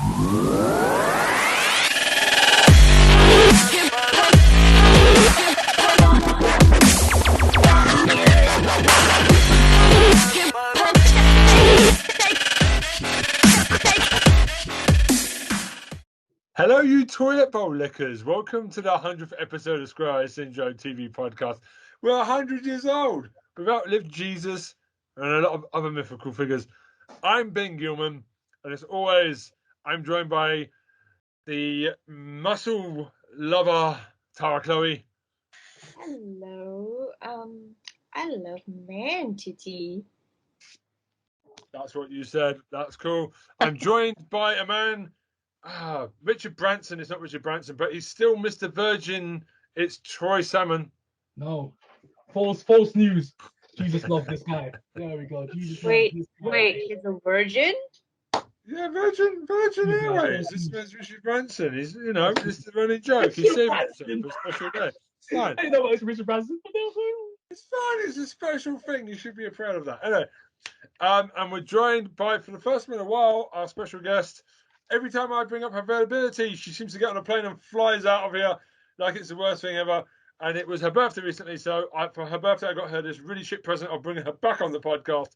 Hello, you toilet bowl lickers. Welcome to the 100th episode of Square Eye Syndrome TV podcast. We're 100 years old. We've outlived Jesus and a lot of other mythical figures. I'm Ben Gilman, and as always, I'm joined by the muscle lover, Tara Chloe. Hello. I love man titty. That's what you said. That's cool. I'm joined by a man, Richard Branson. It's not Richard Branson, but he's still Mr. Virgin. It's Troy Salmon. No. False news. Jesus loves this guy. There we go. Jesus loves this guy. Wait, he's a virgin? Yeah, Virgin Airways. This man's Richard Branson. He's, this is a running joke. He's saving it for a special day. It's fine. I know it's Richard Branson. It's fine. It's a special thing. You should be proud of that. Anyway, and we're joined by, for the first time in a while, our special guest. Every time I bring up her availability, she seems to get on a plane and flies out of here like it's the worst thing ever. And it was her birthday recently, so for her birthday, I got her this really shit present. I'll bring her back on the podcast.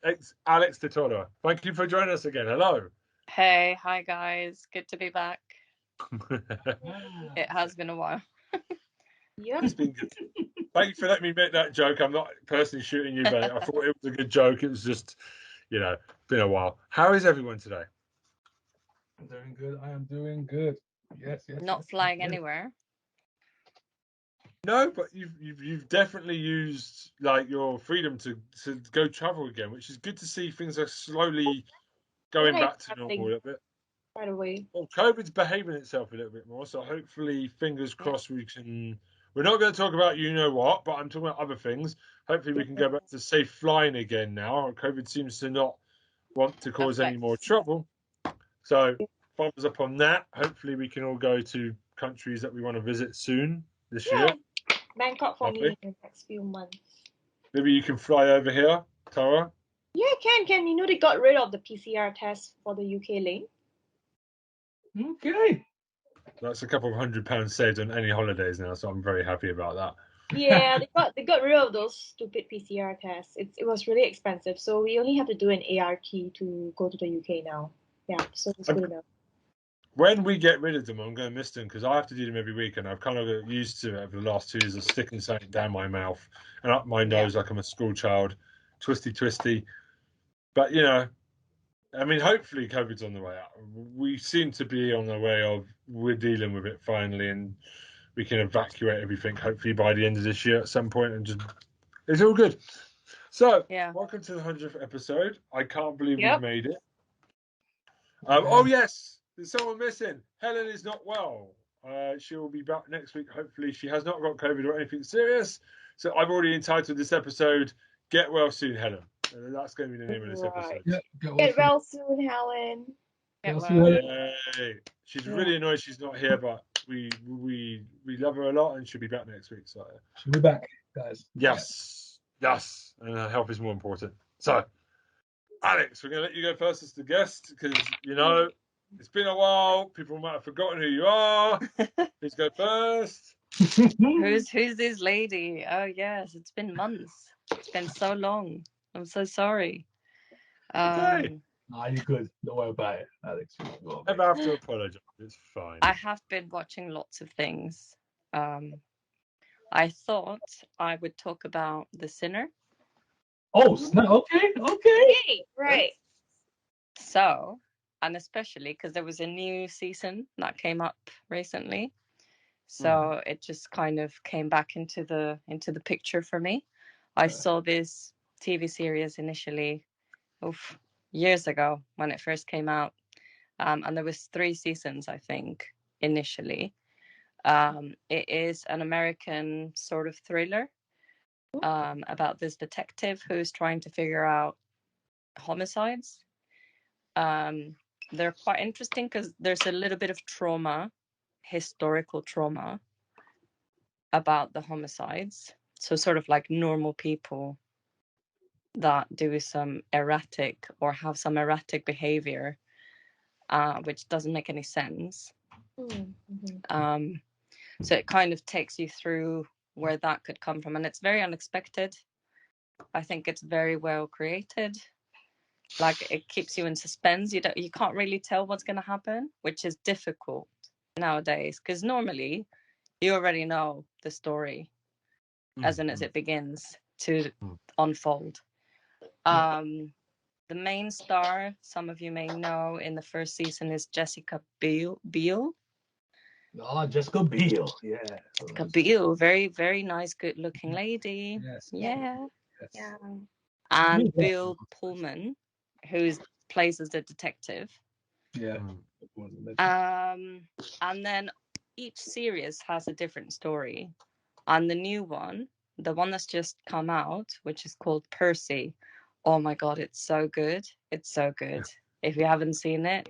It's Alex Titolo. Thank you for joining us again. Hello. Hey, hi guys. Good to be back. It has been a while. Yeah. It's been good. Thank you for letting me make that joke. I'm not personally shooting you, mate. I thought it was a good joke. It was just, been a while. How is everyone today? I'm doing good. I am doing good. Yes. Not flying anywhere. No, but you've definitely used like your freedom to go travel again, which is good to see. Things are slowly going back to normal a little bit. Right away. Well, COVID's behaving itself a little bit more, so hopefully, fingers crossed, we can. We're not going to talk about but I'm talking about other things. Hopefully, we can go back to safe flying again now. COVID seems to not want to cause any more trouble. So, thumbs up on that. Hopefully, we can all go to countries that we want to visit soon this year. Bangkok for me in the next few months. Maybe you can fly over here, Tara. Yeah, can. You know they got rid of the PCR test for the UK lane. Okay. That's a couple of £100 saved on any holidays now, so I'm very happy about that. Yeah, they got rid of those stupid PCR tests. It was really expensive, so we only have to do an ART to go to the UK now. Yeah, so it's good enough. When we get rid of them, I'm going to miss them because I have to do them every week, and I've kind of got used to it over the last 2 years of sticking something down my mouth and up my nose like I'm a school child, twisty. But hopefully COVID's on the way out. We seem to be on the way of we're dealing with it finally, and we can evacuate everything hopefully by the end of this year at some point, and just it's all good. So, Welcome to the 100th episode. I can't believe we've made it. Oh yes. There's someone missing. Helen is not well. She will be back next week. Hopefully, she has not got COVID or anything serious. So I've already entitled this episode "Get Well Soon, Helen." That's going to be the name of this episode. Yeah, get well soon, Helen. Get well. Yay. She's really annoyed she's not here, but we love her a lot, and she'll be back next week. So she'll be back, guys. Yes, and her health is more important. So, Alex, we're going to let you go first as the guest because it's been a while. People might have forgotten who you are. Please go first. Who's this lady? Oh yes, it's been months. It's been so long. I'm so sorry. Okay. You're good. Don't worry about it, Alex. Never have to apologize. It's fine. I have been watching lots of things. I thought I would talk about The Sinner. Oh, okay. Right. So, and especially because there was a new season that came up recently, so it just kind of came back into the picture for me. I saw this TV series initially, years ago when it first came out, and there was 3 seasons, I think, initially. It is an American sort of thriller about this detective who's trying to figure out homicides. They're quite interesting because there's a little bit of historical trauma about the homicides. So sort of like normal people that do some erratic or have some erratic behavior which doesn't make any sense. Mm-hmm. So it kind of takes you through where that could come from, and it's very unexpected. I think it's very well created. Like, it keeps you in suspense. You can't really tell what's going to happen, which is difficult nowadays, because normally you already know the story as soon as it begins to unfold. The main star, some of you may know, in the first season is Jessica Biel. Oh, Jessica Biel. Yeah. Jessica Biel, very, very nice, good-looking lady. Yes. Yeah. Yes. Yeah. And Yeah. Bill Pullman, who plays as the detective. Yeah. And then each series has a different story. And the new one, the one that's just come out, which is called Percy. Oh my God, it's so good. It's so good. If you haven't seen it,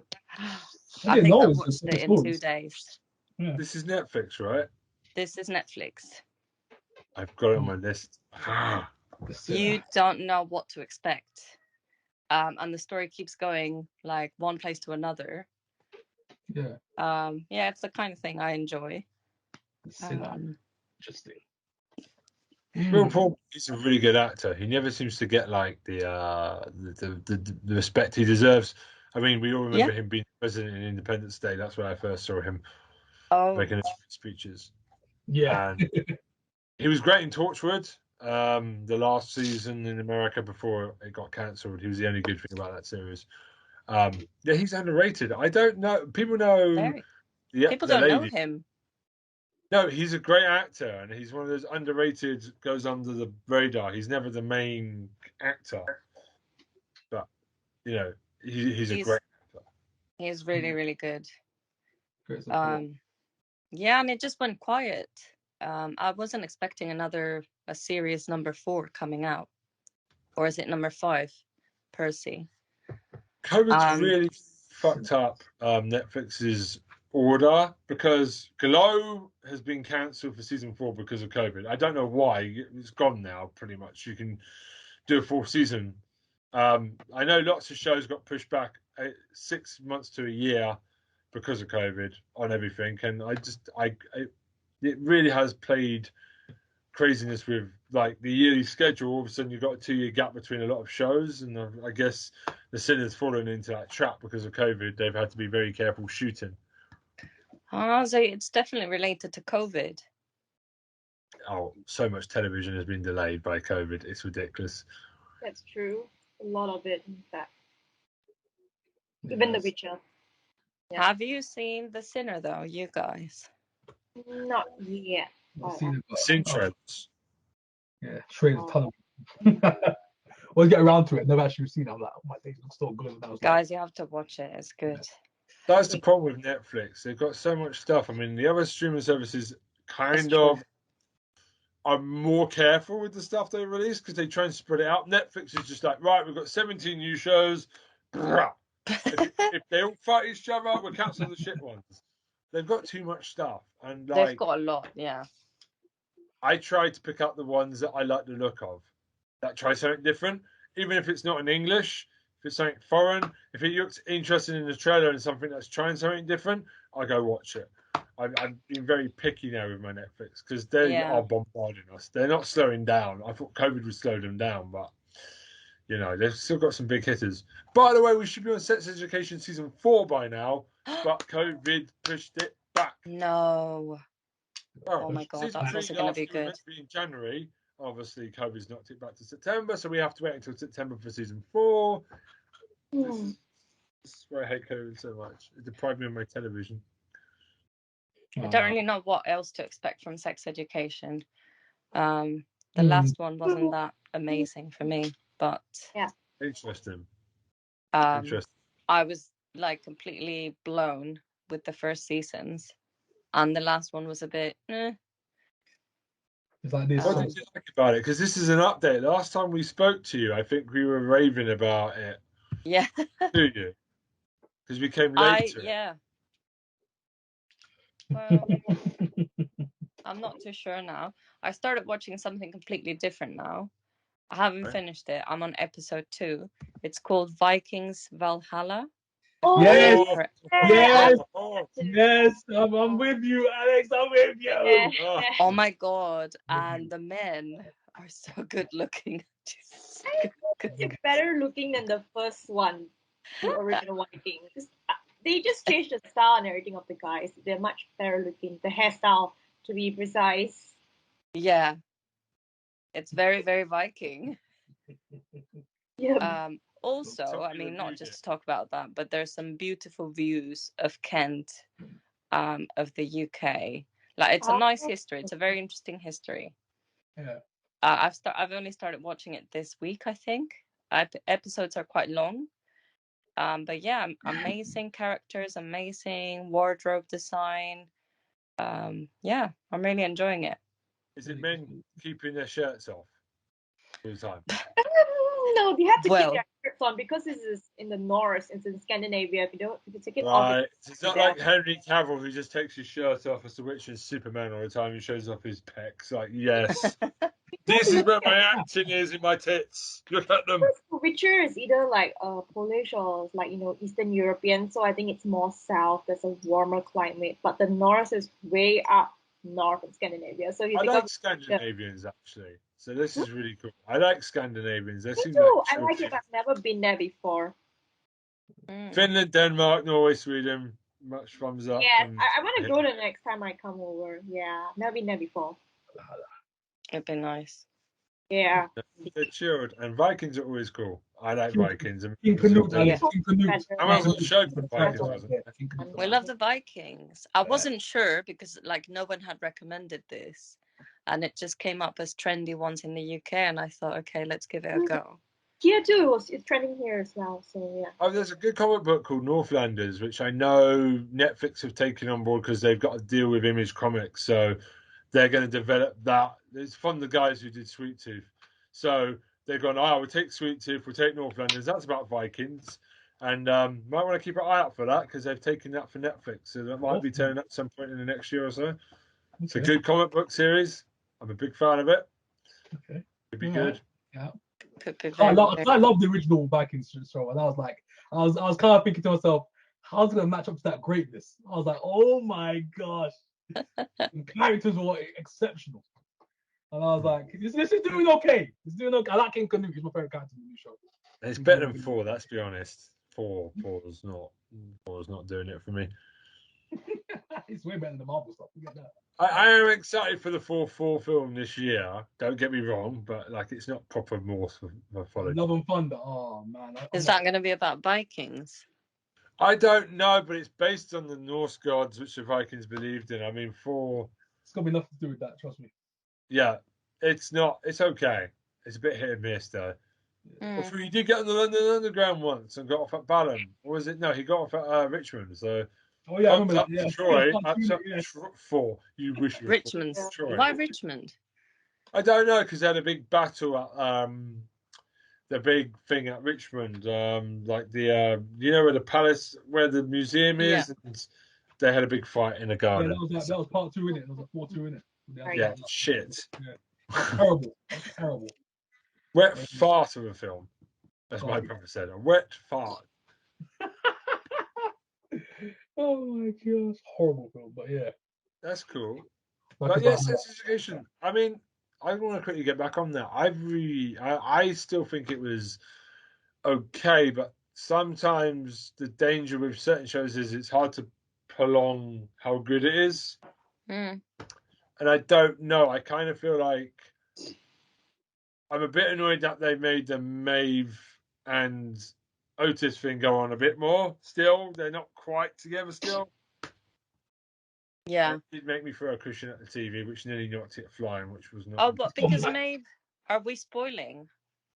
I think I watched it in 2 days. Yeah. This is Netflix, right? This is Netflix. I've got it on my list. You don't know what to expect. And the story keeps going like one place to another. Yeah. Yeah, it's the kind of thing I enjoy. Interesting. Bill Pullman is a really good actor. He never seems to get like the respect he deserves. I mean, we all remember him being president in Independence Day. That's where I first saw him making his speeches. Yeah. And he was great in Torchwood. The last season in America before it got cancelled. He was the only good thing about that series. Yeah, he's underrated. I don't know. People know. People don't know him. No, he's a great actor, and he's one of those underrated, goes under the radar. He's never the main actor, but you know, he's a great actor. He's really, really good. Yeah, and it just went quiet. I wasn't expecting a series number 4 coming out, or is it number 5? Percy. COVID's really fucked up Netflix's order, because Glow has been cancelled for season 4 because of COVID. I don't know why. It's gone now, pretty much. You can do a 4th season. I know lots of shows got pushed back 6 months to a year because of COVID on everything, and it really has played craziness with like the yearly schedule. All of a sudden, you've got a 2-year gap between a lot of shows, and I guess the cine's fallen into that trap because of COVID. They've had to be very careful shooting. So it's definitely related to COVID. Oh, so much television has been delayed by COVID. It's ridiculous. That's true. A lot of it, in fact. Even The Witcher. Yeah. Have you seen The Sinner, though, you guys? Not yet. Seen trailers. Yeah, trailers, ton of We'll get around to it. Never actually seen it. I'm like, oh my days, looks so good. Guys, you have to watch it. It's good. That's the problem with Netflix. They've got so much stuff. I mean, the other streaming services kind of are more careful with the stuff they release because they try and spread it out. Netflix is just like, right, we've got 17 new shows. If they all fight each other, we'll cancel the shit ones. They've got too much stuff, and like, they've got a lot. Yeah. I try to pick up the ones that I like the look of. That try something different, even if it's not in English. If it's something foreign, if it looks interesting in the trailer and something that's trying something different, I go watch it. I've been very picky now with my Netflix because they are bombarding us. They're not slowing down. I thought COVID would slow them down, but you know, they've still got some big hitters. By the way, we should be on Sex Education season 4 by now, but COVID pushed it back. No. Oh my God, that's also going to be good. Meant to be in January. Obviously, COVID's knocked it back to September, so we have to wait until September for season 4. This is why I hate COVID so much. It deprived me of my television. I don't really know what else to expect from Sex Education. The last one wasn't that amazing for me, but Interesting. I was like completely blown with the first seasons, and the last one was a bit. It's like this. What did you like about it? Because this is an update. Last time we spoke to you, I think we were raving about it. Yeah. Do you? Because we came late to it. Yeah. Well, I'm not too sure now. I started watching something completely different now. I haven't finished it. I'm on episode 2. It's called Vikings Valhalla, Oh, Yes. Oh, Yes. oh, Yes, I'm with you, Alex. I'm with you. Yeah. oh. Oh my god! And the men are so good looking. Just so good. They're better looking than the first one, the original Vikings. They just changed the style and everything of the guys. They're much better looking. The hairstyle, to be precise. Yeah, it's very very Viking. Yeah. Also, Top I of mean, the not media. just to talk about that, but there's some beautiful views of Kent, of the UK. Like, it's a nice history. It's a very interesting history. Yeah. I've only started watching it this week, I think. Episodes are quite long. But yeah, amazing characters, amazing wardrobe design. Yeah, I'm really enjoying it. Is it men keeping their shirts off all the time? No, they have to keep Well, their shirts on because this is in the north. It's in Scandinavia. If you take it off, Right. It's not like Henry Cavill who just takes his shirt off as the Witcher and Superman all the time. He shows off his pecs. Like, yes, this is where my acting is in my tits. Look at them. Witcher is either like Polish or like Eastern European. So I think it's more south. There's a warmer climate, but the north is way up north in Scandinavia. So if you I take like off, Scandinavians actually. So this is really cool. I like Scandinavians. They me seem like too. I chill like it, but people. I've never been there before. Finland, Denmark, Norway, Sweden. Much thumbs up. Yes, And I want to go the next time I come over. Yeah, never been there before. it'd be nice. Yeah. they're chilled. And Vikings are always cool. I like Vikings. King Canute, Alex. Yeah. King Canute. Amazon show for Vikings, Right wasn't there. it? King Canute. We love the Vikings. I wasn't sure because like no one had recommended this, and it just came up as trendy ones in the UK, and I thought, okay, let's give it a go. Here too, it's trending here as well. So yeah. Oh, there's a good comic book called Northlanders, which I know Netflix have taken on board because they've got a deal with Image Comics. So they're going to develop that. It's from the guys who did Sweet Tooth. So they've gone, oh, we'll take Sweet Tooth, we'll take Northlanders. That's about Vikings. And might want to keep an eye out for that because they've taken that for Netflix. So that might be turning up some point in the next year or so. It's a good comic book series. I'm a big fan of it. Okay. It'd be good. Yeah. I I love the original Vikings show, and I was like, I was kind of thinking to myself, how's it gonna match up to that greatness? I was like, oh my gosh, the characters were exceptional, and I was like, this is doing okay. It's doing okay. I like King Canute. He's my favorite character in the new show. It's better than 4, let's be honest. Four's not doing it for me. It's way better than the Marvel stuff. Forget that. I am excited for the 4 film this year. Don't get me wrong, but like it's not proper Norse mythology. Love and Thunder. Oh man, Is that going to be about Vikings? I don't know, but it's based on the Norse gods, which the Vikings believed in. I mean, 4. It's got to be nothing to do with that. Trust me. Yeah, it's not. It's okay. It's a bit hit and miss though. Well, he did get on the London Underground once and got off at Balham. Or was it? No, he got off at Richmond. So. Oh yeah, I remember that. Yeah. Troy. Yeah. 4. You wish you were Richmond. Troy. Why Richmond? I don't know because they had a big battle at the big thing at Richmond, like the you know where the palace, where the museum is. Yeah. And they had a big fight in a garden. Yeah, that was part 2 in it. There was a 4-2 in it. Yeah, shit. Yeah. Terrible. Terrible. Wet fart of a film, as my brother said. A wet fart. Oh my gosh, horrible film, but yeah. That's cool. Like But yeah, Sex Education. I mean, I want to quickly get back on that. I still think it was okay, but sometimes the danger with certain shows is it's hard to prolong how good it is. And I don't know. I kind of feel like I'm a bit annoyed that they made the Maeve and Otis thing go on a bit more. Still, they're not quite together still. Yeah. It did make me throw a cushion at the TV, which nearly knocked it flying, which was not. Oh, but because Maeve, are we spoiling?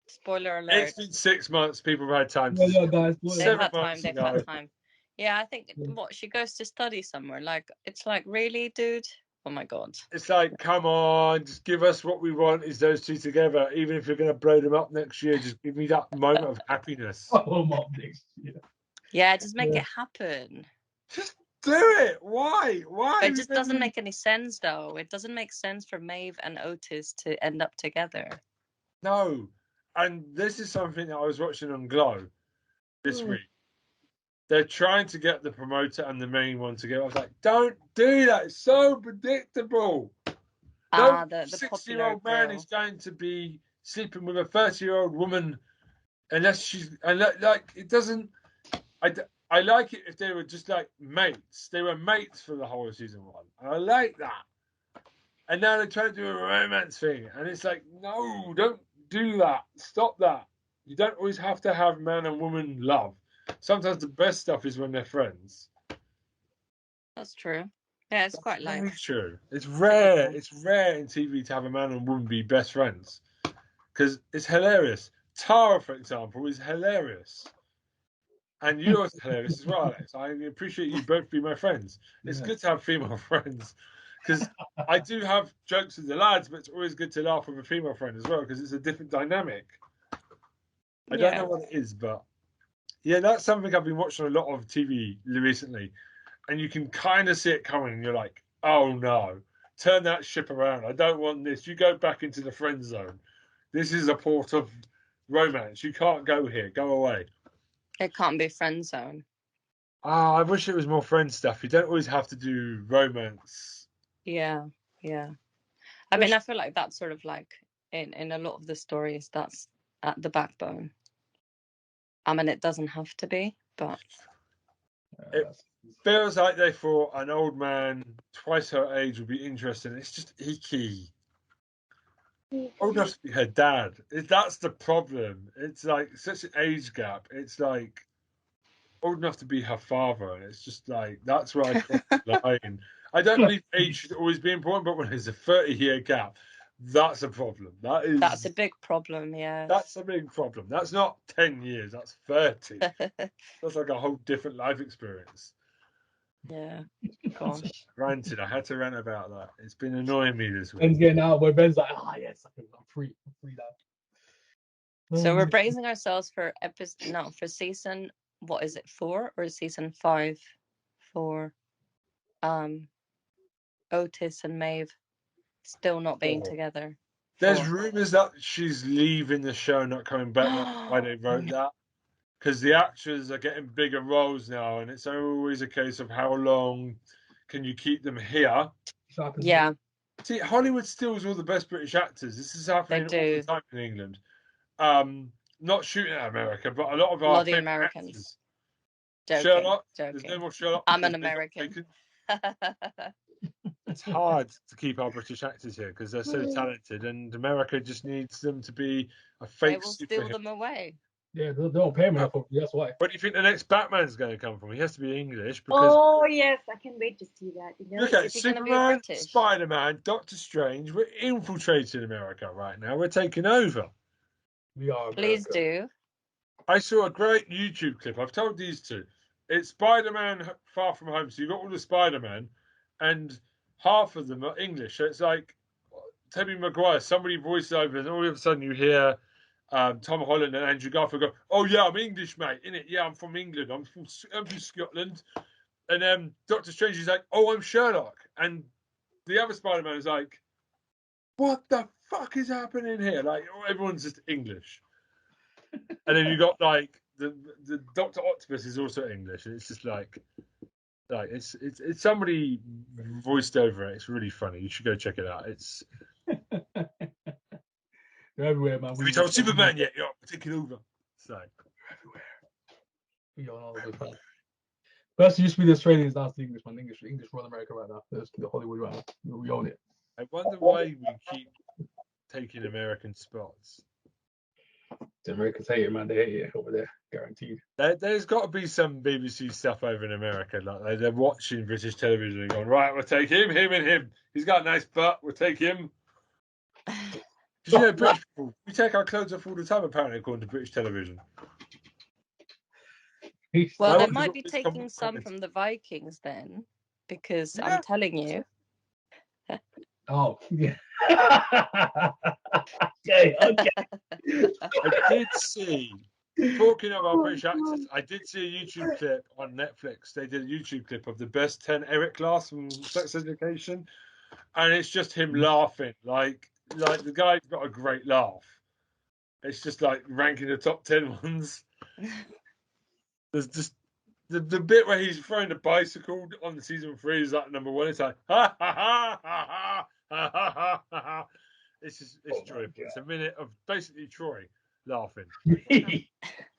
Spoiler alert. It's been 6 months. People have had time. Yeah, guys. They've had time. They've had time. Yeah, I think what she goes to study somewhere. Like it's like really, dude. Oh my god. It's like, come on, just give us what we want. Is those two together? Even if you're going to blow them up next year, just give me that moment of happiness. Oh my next year. Yeah, just make it happen. Just do it. Why? Why? It just doesn't make any sense, though. It doesn't make sense for Maeve and Otis to end up together. No. And this is something that I was watching on Glow this week. they're trying to get the promoter and the main one together. I was like, don't do that. It's so predictable. No The 60-year-old popular man girl. is going to be sleeping with a 30-year-old woman unless she's like it doesn't. I like it if they were just like mates. They were mates for the whole of season 1. I like that. And now they're trying to do a romance thing, and it's like, no, don't do that. Stop that. You don't always have to have man and woman love. Sometimes the best stuff is when they're friends. That's true. Yeah, it's That's quite very like true. It's rare. typical. It's rare in TV to have a man and woman be best friends because it's hilarious. Tara, for example, is hilarious. And you're hilarious as well, Alex. I appreciate you both being my friends. It's good to have female friends because I do have jokes with the lads, but it's always good to laugh with a female friend as well because it's a different dynamic. I don't know what it is, but yeah, that's something I've been watching a lot of TV recently, and you can kind of see it coming. And you're like, oh no, turn that ship around. I don't want this. You go back into the friend zone. This is a port of romance. You can't go here. Go away. It can't be friend zone. I wish it was more friend stuff. You don't always have to do romance. Yeah. I mean, I feel like that's sort of like in a lot of the stories, that's at the backbone. I mean, it doesn't have to be, but it feels like they thought an old man twice her age would be interesting. It's just icky. Old enough to be her dad. That's the problem. It's like such an age gap. It's like old enough to be her father, and it's just like that's where I cross the line. I don't believe age should always be important, but when there's a 30-year gap, that's a problem. That's a big problem, yeah. That's a big problem. That's not 10 years, that's 30. That's like a whole different life experience. Yeah. Gosh. Granted, I had to rant about that. It's been annoying me this week. Ben's getting out, but Ben's like, yes, I'm free. I'm free now. So we're bracing ourselves for for season, what is it, 4 or season 5 for Otis and Maeve still not being together. There's rumours that she's leaving the show, not coming back. That's why they wrote that. Because the actors are getting bigger roles now, and it's always a case of how long can you keep them here. Yeah. See, Hollywood steals all the best British actors. This is happening all the time in England. Not shooting at America, but a lot of our favorite Americans. Sherlock. There's no more Sherlock. I'm an American. It's hard to keep our British actors here because they're so talented, and America just needs them to be a fake. They will steal them away. Yeah, they don't pay me enough. That's why. Where do you think the next Batman's going to come from? He has to be English. Because yes, I can wait to see that. Look at Superman, Spider-Man, Doctor Strange. We're infiltrating America right now. We're taking over. We are. Please do. I saw a great YouTube clip. I've told these two. It's Spider-Man Far From Home. So you've got all the Spider-Man, and half of them are English. So it's like Tobey Maguire. Somebody voices over, and all of a sudden you hear Tom Holland and Andrew Garfield go, "Oh yeah, I'm English, mate. Innit? Yeah, I'm from England. I'm from Scotland." And Doctor Strange is like, "Oh, I'm Sherlock." And the other Spider-Man is like, "What the fuck is happening here?" Like everyone's just English. And then you got like the Doctor Octopus is also English. And it's just like it's somebody voiced over it. It's really funny. You should go check it out. It's they're everywhere, man. We told Superman yet? Yeah, we're taking over. So everywhere. We are all over the place. First, it used to be the Australians, now it's the English, man. English run America right now. There's the Hollywood right now. We own it. I wonder why we keep taking American spots. The Americans hate it, man. They hate it over there, guaranteed. There's got to be some BBC stuff over in America. Like they're watching British television and going, right, we'll take him, and him. He's got a nice butt. We'll take him. Because British people, we take our clothes off all the time, apparently, according to British television. Well, they might be taking some from the Vikings then, because I'm telling you. Oh, yeah. Okay. I did see, talking about British actors, I did see a YouTube clip on Netflix. They did a YouTube clip of the best 10 Eric Glass from Sex Education, and it's just him laughing. Like the guy's got a great laugh. It's just like ranking the top 10 ones. There's just the bit where he's throwing the bicycle on the season 3 is like number 1. It's like ha ha ha ha ha ha ha ha ha. It's joyful. It's a minute of basically Troy laughing.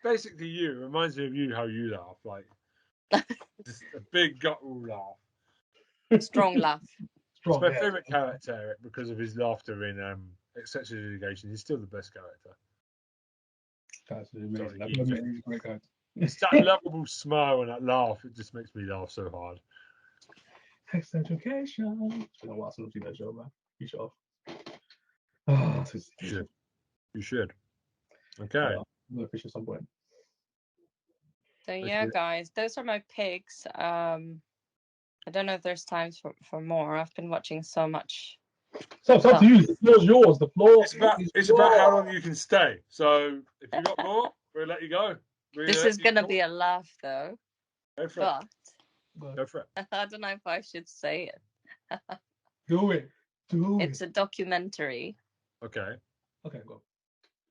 Basically, you. It reminds me of you, how you laugh, like just a big guttural laugh. Strong laugh. It's my favourite character, Eric, because of his laughter in Sex Education. He's still the best character. That's amazing. Sorry, He's a great guy. It's that lovable smile and that laugh. It just makes me laugh so hard. Sex Education. It's been a while since I've seen that show, man. You should have. You should. Okay. We'll fish at some point. So yeah, guys, those are my picks. I don't know if there's time for more. I've been watching so much. So it's up to you. The floor's yours. The floor. It's about how long you can stay. So if you've got more, we'll let you go. This is gonna be a laugh, though. Go for it. Go for it. I don't know if I should say it. Do it. It's a documentary. Okay. Okay, go.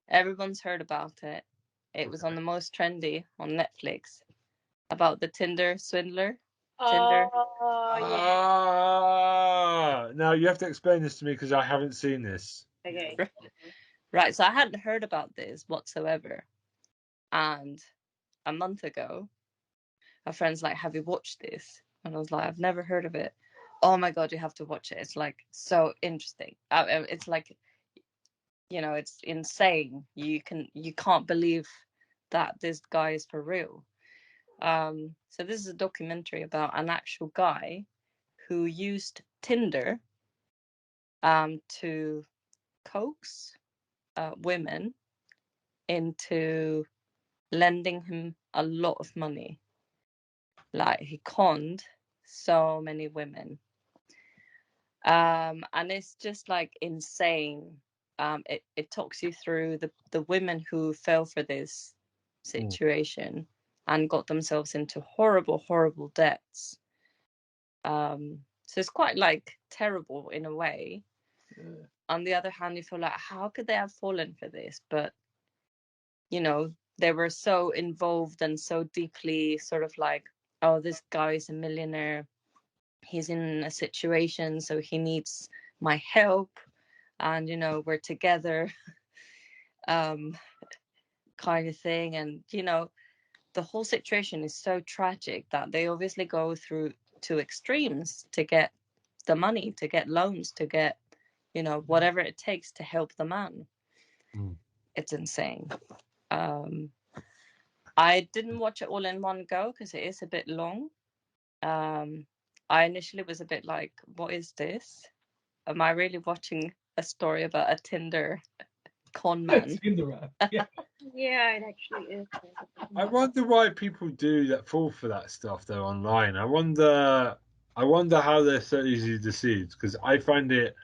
Everyone's heard about it. It was on the most trendy on Netflix about the Tinder Swindler. Tinder. Now you have to explain this to me because I haven't seen this. Okay. Right, so I hadn't heard about this whatsoever. And a month ago, a friend's like, have you watched this? And I was like, I've never heard of it. Oh my God, you have to watch it. It's like so interesting. It's like, it's insane. You can't believe that this guy is for real. So this is a documentary about an actual guy who used Tinder to coax women into lending him a lot of money. Like, he conned so many women. And it's just like insane. It talks you through the women who fell for this situation and got themselves into horrible, horrible debts. So it's quite like terrible in a way. Yeah. On the other hand, you feel like, how could they have fallen for this? But, they were so involved and so deeply sort of like, oh, this guy is a millionaire. He's in a situation, so he needs my help. And, we're together, kind of thing. And, the whole situation is so tragic that they obviously go through to extremes to get the money, to get loans, to get, whatever it takes to help the man. It's insane. I didn't watch it all in one go because it is a bit long. I initially was a bit like, what is this? Am I really watching a story about a Tinder con man? Yeah. Yeah, it actually is. I wonder why people do that, fall for that stuff though online. I wonder how they're so easily deceived, because I find it,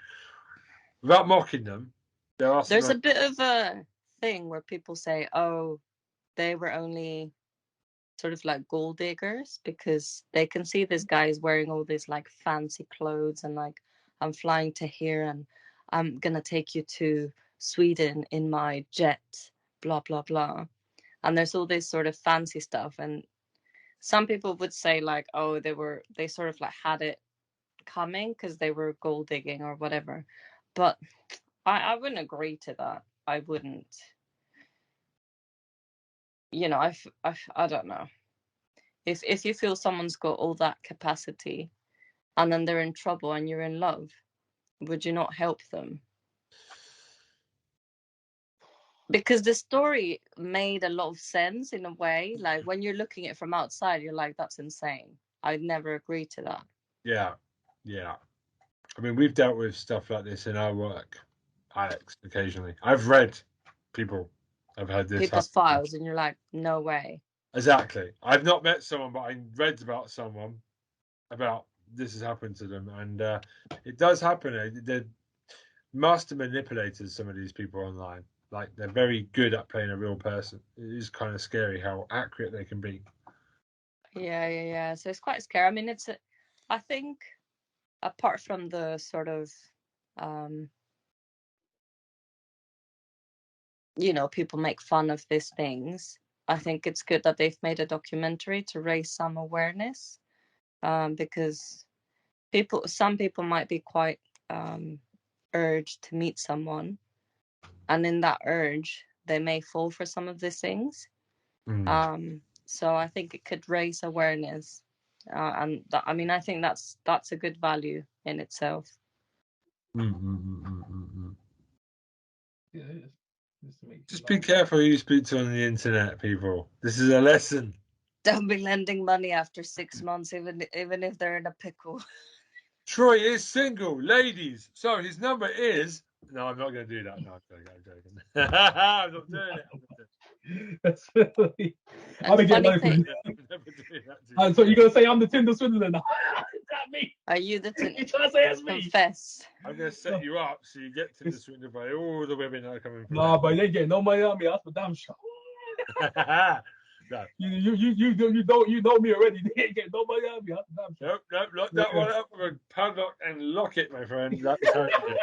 without mocking them, there's a bit of a thing where people say, oh, they were only sort of like gold diggers because they can see this guy is wearing all these like fancy clothes and like, I'm flying to here and I'm gonna take you to Sweden in my jet, blah blah blah. And there's all this sort of fancy stuff, and some people would say like, oh, they sort of like had it coming because they were gold digging or whatever. But I wouldn't agree to that. I wouldn't. I don't know. If you feel someone's got all that capacity and then they're in trouble and you're in love, would you not help them? Because the story made a lot of sense in a way. Like, when you're looking at it from outside, you're like, that's insane. I'd never agree to that. Yeah. I mean, we've dealt with stuff like this in our work, Alex, occasionally. I've read people have had this people's files, and you're like, no way. Exactly. I've not met someone, but I read about someone about this has happened to them, and it does happen. They're master manipulators, some of these people online. Like, they're very good at playing a real person. It is kind of scary how accurate they can be. Yeah. So it's quite scary. I mean, I think, apart from the sort of, people make fun of these things. I think it's good that they've made a documentary to raise some awareness, because some people might be quite urged to meet someone, and in that urge they may fall for some of these things. So I think it could raise awareness, and I mean, I think that's a good value in itself. Yeah, it is. Just be careful who you speak to on the internet, people. This is a lesson. Don't be lending money after 6 months, even if they're in a pickle. Troy is single, ladies. So his number is. No, I'm not going to do that. No, I'm joking. I'm not doing it. That's really. And I'm funny getting thing, Never doing that to so you're gonna say I'm the Tinder Swindler now? Is that me? are you the You trying to say it's me? confess? I'm going to set you up so you get to the Swindler by all the women that are coming from. Nah, but you ain't getting no money on me. That's for damn sure. No. You know me already. You ain't getting no money on me. That's for damn sure. Nope. Lock that one up with a padlock and lock it, my friend. That's how you do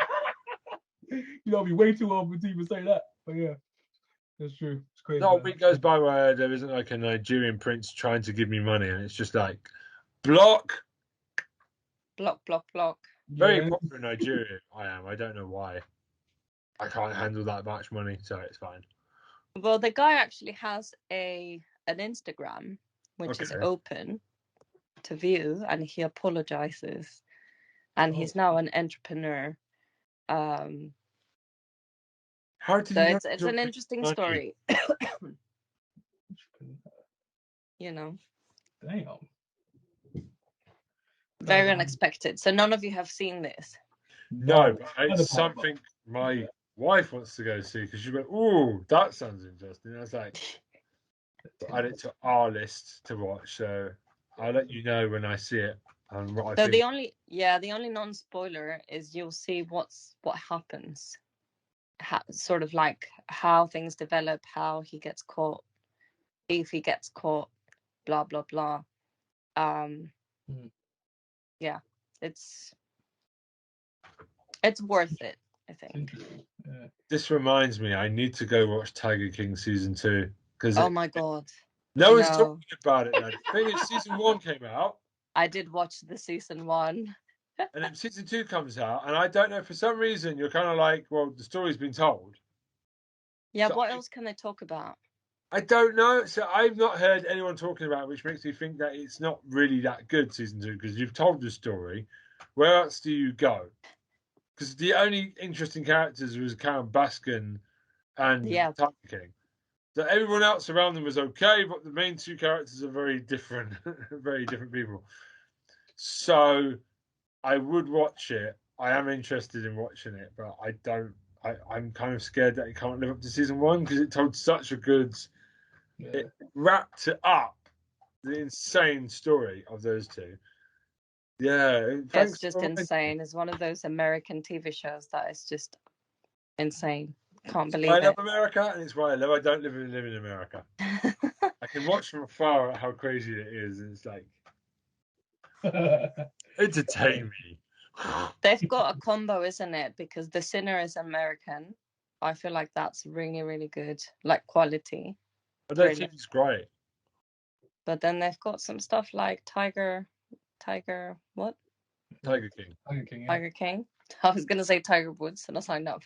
it. You know me way too old to even say that. But yeah, that's true. It's crazy. Not a week goes by where there isn't like a Nigerian prince trying to give me money, and it's just like block. Very popular in Nigeria. I don't know why. I can't handle that much money, so it's fine. Well, the guy actually has an Instagram which is open to view, and he apologizes, and he's now an entrepreneur. How did So you it's an interesting story. You know. Damn. Very unexpected. So none of you have seen this? No, but it's something my wife wants to go see because she went, "Oh, that sounds interesting." I was like, add it to our list to watch. So I'll let you know when I see it. And what I think. the only non-spoiler is you'll see what happens, sort of like how things develop, how he gets caught, if he gets caught, blah blah blah. Yeah, it's worth it, I think. Yeah. This reminds me, I need to go watch Tiger King season 2 because my god, no one's talking about it now. The thing is, season 1 came out. I did watch the season 1, and then season 2 comes out, and I don't know, for some reason you're kind of like, well, the story's been told. Yeah, so what else can they talk about? I don't know. So I've not heard anyone talking about it, which makes me think that it's not really that good, season 2, because you've told the story. Where else do you go? Because the only interesting characters was Karen Baskin and Tiger King. So everyone else around them was okay, but the main 2 characters are very different, very different people. So I would watch it. I am interested in watching it, but I'm kind of scared that it can't live up to season 1 because it told such a good. It wrapped it up, the insane story of those 2. Yeah, it's just insane. It's one of those American TV shows that is just insane. Can't believe it. I love America, and it's why I love. I don't live in America. I can watch from afar how crazy it is, and it's like entertain me. They've got a combo, isn't it? Because The Sinner is American. I feel like that's really, really good, like quality. I don't think it's great. But then they've got some stuff like Tiger what? Tiger King. Tiger King. I was gonna say Tiger Woods, and I was like, no.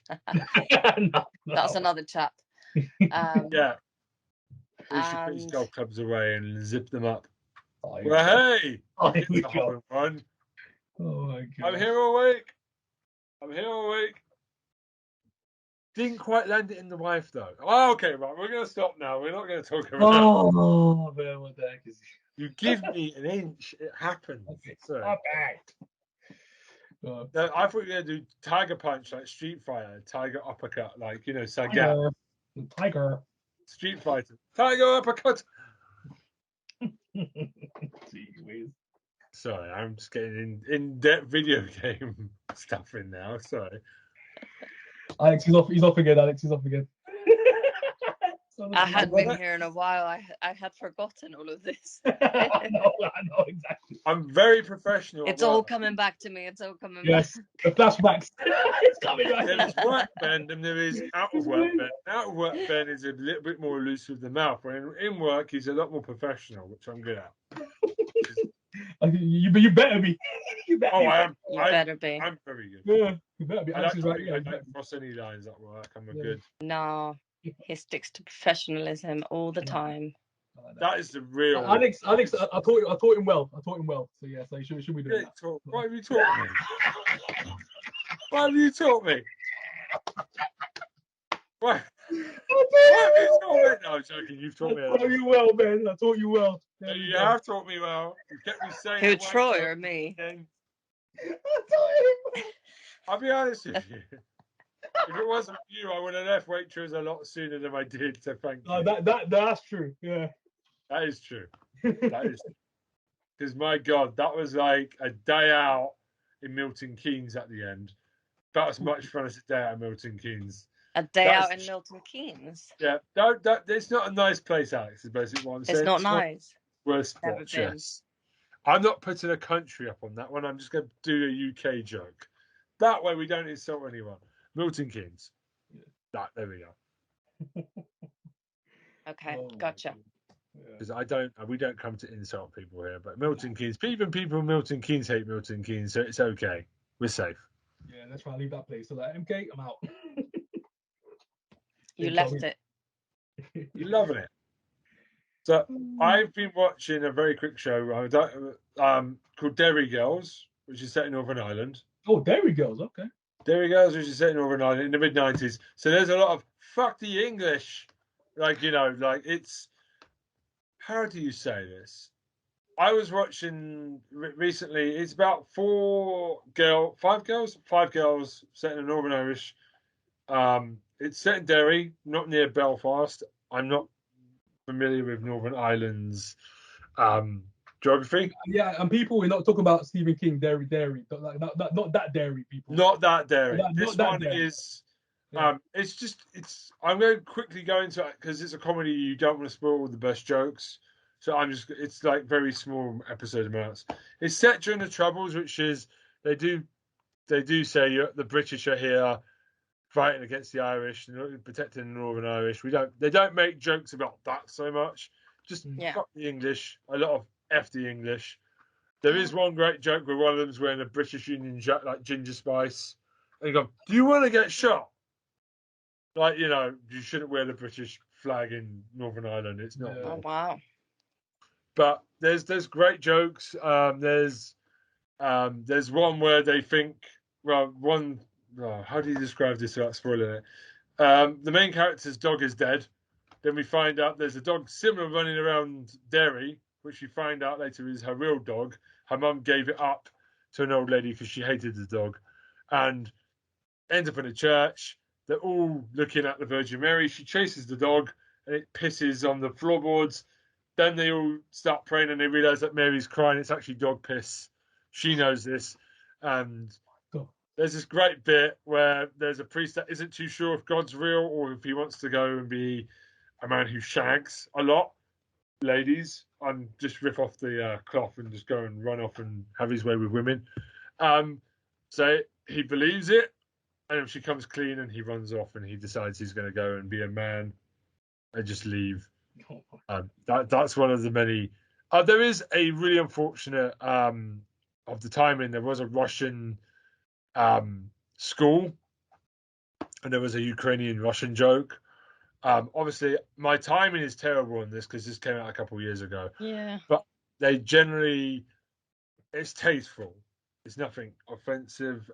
No. That's another chap. Yeah. We should put his golf clubs away and zip them up. Well, hey! One. Oh my god. I'm here all week. Didn't quite land it in the wife though. Oh, okay, right. We're gonna stop now. We're not gonna talk about that. Oh man, what the heck is You give me an inch, it happens. Okay. Not bad. No, I thought you were going to do Tiger Punch like Street Fighter, Tiger Uppercut, like, Sagat. Tiger. Street Fighter. Tiger Uppercut. Sorry, I'm just getting in-depth video game stuff in now. Sorry. Alex, he's off again. I hadn't been here in a while. I had forgotten all of this. I know exactly. I'm very professional. It's all coming back to me. It's all coming Yes, the flashbacks. It's coming right There now. is work Ben and there is out of work Ben. Out of work Ben is a little bit more loose with the mouth. When in work, he's a lot more professional, which I'm good at. You better be. You better Oh, I am. You better be. I'm very good. Yeah, you better be. I don't, Right. Yeah, I don't cross any lines at work. I'm a good. No, he sticks to professionalism all the time. That is the real. Alex, I taught him well. So yeah, so you should be doing that. Why have you taught me? Why have you taught me? Why have you taught me? No, I'm joking. You've taught me. I taught you well, man. I taught you well. You have taught me well. You kept me saying. Who, Troy or me? I taught him. I'll be honest with you. If it wasn't you, I would have left Waitrose a lot sooner than I did. So thank you. That's true. Yeah. That is true. That is because my God, that was like a day out in Milton Keynes at the end. About as much fun as a day out in Milton Keynes. A day out in Milton Keynes. Yeah, it's not a nice place, Alex. Is basically what I'm saying. It's not nice. Worst spot. Yes. I'm not putting a country up on that one. I'm just going to do a UK joke. That way we don't insult anyone. Milton Keynes. That there we go. Okay, gotcha. Because we don't come to insult people here, but Milton Keynes, even people in Milton Keynes hate Milton Keynes, so it's okay. We're safe. Yeah, let's try and leave that place. So like, MK, I'm out. You left it. You're loving it. So I've been watching a very quick show called Derry Girls, which is set in Northern Ireland. Oh, Derry Girls, okay. Derry Girls, which is set in Northern Ireland in the mid-90s. So there's a lot of fuck the English. Like, it's... How do you say this? I was watching recently, it's about five girls set in the Northern Irish. It's set in Derry, not near Belfast. I'm not familiar with Northern Ireland's geography. Yeah, and people, we're not talking about Stephen King, Derry. Like, not that Derry, people. Not that Derry. This one is... I'm going to quickly go into it because it's a comedy. You don't want to spoil all the best jokes. So it's like very small episode amounts. It's set during the Troubles, which is, they do say the British are here fighting against the Irish and protecting the Northern Irish. They don't make jokes about that so much. Just fuck the English, a lot of F the English. There is one great joke where one of them's wearing a British Union jacket like Ginger Spice. And you go, do you want to get shot? Like, you shouldn't wear the British flag in Northern Ireland. It's not. Oh, wow. But there's great jokes. There's one where they think, how do you describe this without spoiling it? The main character's dog is dead. Then we find out there's a dog similar running around Derry, which we find out later is her real dog. Her mum gave it up to an old lady because she hated the dog. And ends up in a church. They're all looking at the Virgin Mary. She chases the dog and it pisses on the floorboards. Then they all start praying and they realise that Mary's crying. It's actually dog piss. She knows this. And there's this great bit where there's a priest that isn't too sure if God's real or if he wants to go and be a man who shags a lot. Ladies, I'm just rip off the cloth and just go and run off and have his way with women. So he believes it. And she comes clean and he runs off and he decides he's going to go and be a man and just leave. That's one of the many. There is a really unfortunate of the timing. There was a Russian school and there was a Ukrainian-Russian joke. Obviously, my timing is terrible on this because this came out a couple of years ago. Yeah. But they it's tasteful. It's nothing offensive.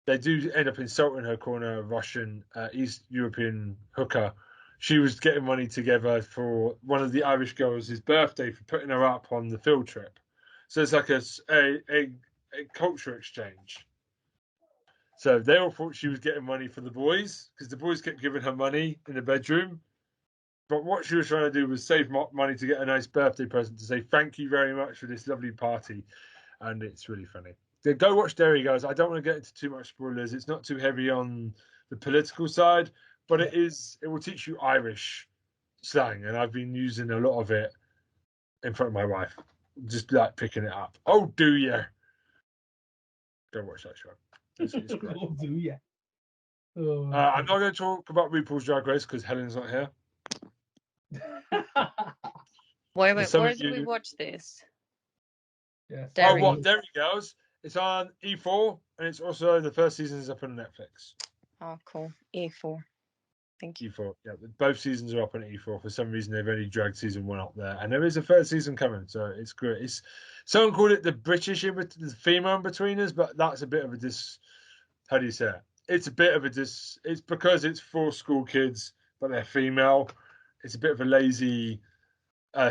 They do end up insulting her, calling her a Russian East European hooker. She was getting money together for one of the Irish girls' birthday for putting her up on the field trip. So it's like a culture exchange. So they all thought she was getting money for the boys because the boys kept giving her money in the bedroom. But what she was trying to do was save money to get a nice birthday present to say thank you very much for this lovely party. And it's really funny. Go watch Derry Girls. I don't want to get into too much spoilers. It's not too heavy on the political side, but it will teach you Irish slang, and I've been using a lot of it in front of my wife, just like picking it up. Oh, do you? Go watch that show. It's great. Oh, do ya? Oh, I'm not going to talk about RuPaul's Drag Race because Helen's not here. Wait, There's some where of do we you- watch this? yes. Oh, Derry. what? Derry Girls. It's on E4, and it's also the first season is up on Netflix. Oh, cool. E4. Thank you. E4, yeah. Both seasons are up on E4. For some reason, they've only dragged season 1 up there, and there is a third season coming, so it's great. It's someone called it the British, the female in betweeners, but that's a bit of a How do you say it? It's a bit of a It's because it's for school kids, but they're female. It's a bit of a lazy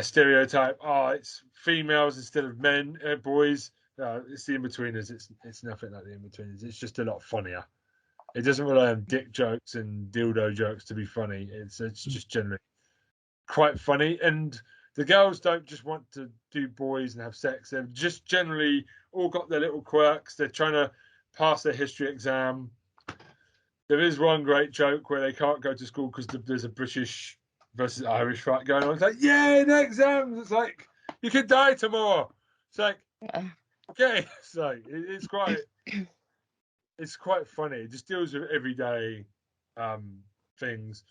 stereotype. Oh, it's females instead of men, boys. It's the in-betweeners. It's nothing like the in-betweeners. It's just a lot funnier. It doesn't rely on dick jokes and dildo jokes to be funny. It's just generally quite funny. And the girls don't just want to do boys and have sex. They've just generally all got their little quirks. They're trying to pass their history exam. There is one great joke where they can't go to school because there's a British versus Irish fight going on. It's like, yay, no exams. It's like, you could die tomorrow. It's like, okay. So it's quite funny. It just deals with everyday things.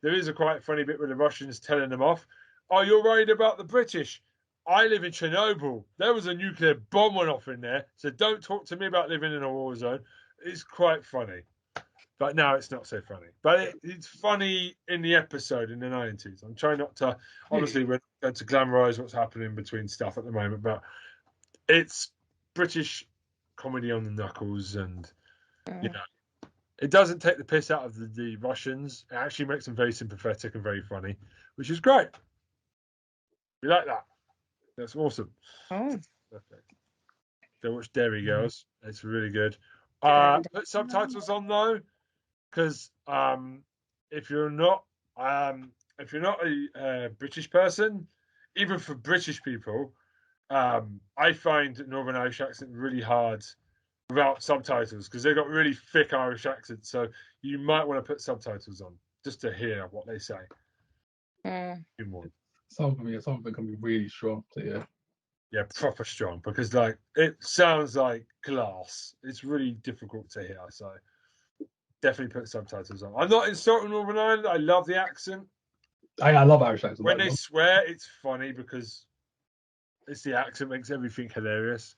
There is a quite funny bit with the Russians telling them off. Oh, you're worried about the British? I live in Chernobyl. There was a nuclear bomb went off in there, so don't talk to me about living in a war zone. It's quite funny. But now it's not so funny. But it's funny in the episode in the 90s. I'm trying not to, honestly, we're not going to glamorise what's happening between stuff at the moment, but it's British comedy on the knuckles, and, you know, it doesn't take the piss out of the Russians. It actually makes them very sympathetic and very funny, which is great. We like that. That's awesome. Oh. Perfect. Go watch Derry Girls. It's really good. Put subtitles on though, because if you're not a British person, even for British people, I find Northern Irish accent really hard without subtitles because they've got really thick Irish accents. So you might want to put subtitles on just to hear what they say. Some of them can be really strong. So yeah, proper strong because like it sounds like glass. It's really difficult to hear. So definitely put subtitles on. I'm not insulting Northern Ireland. I love the accent. I love Irish accents. When they swear, it's funny because it's the accent makes everything hilarious.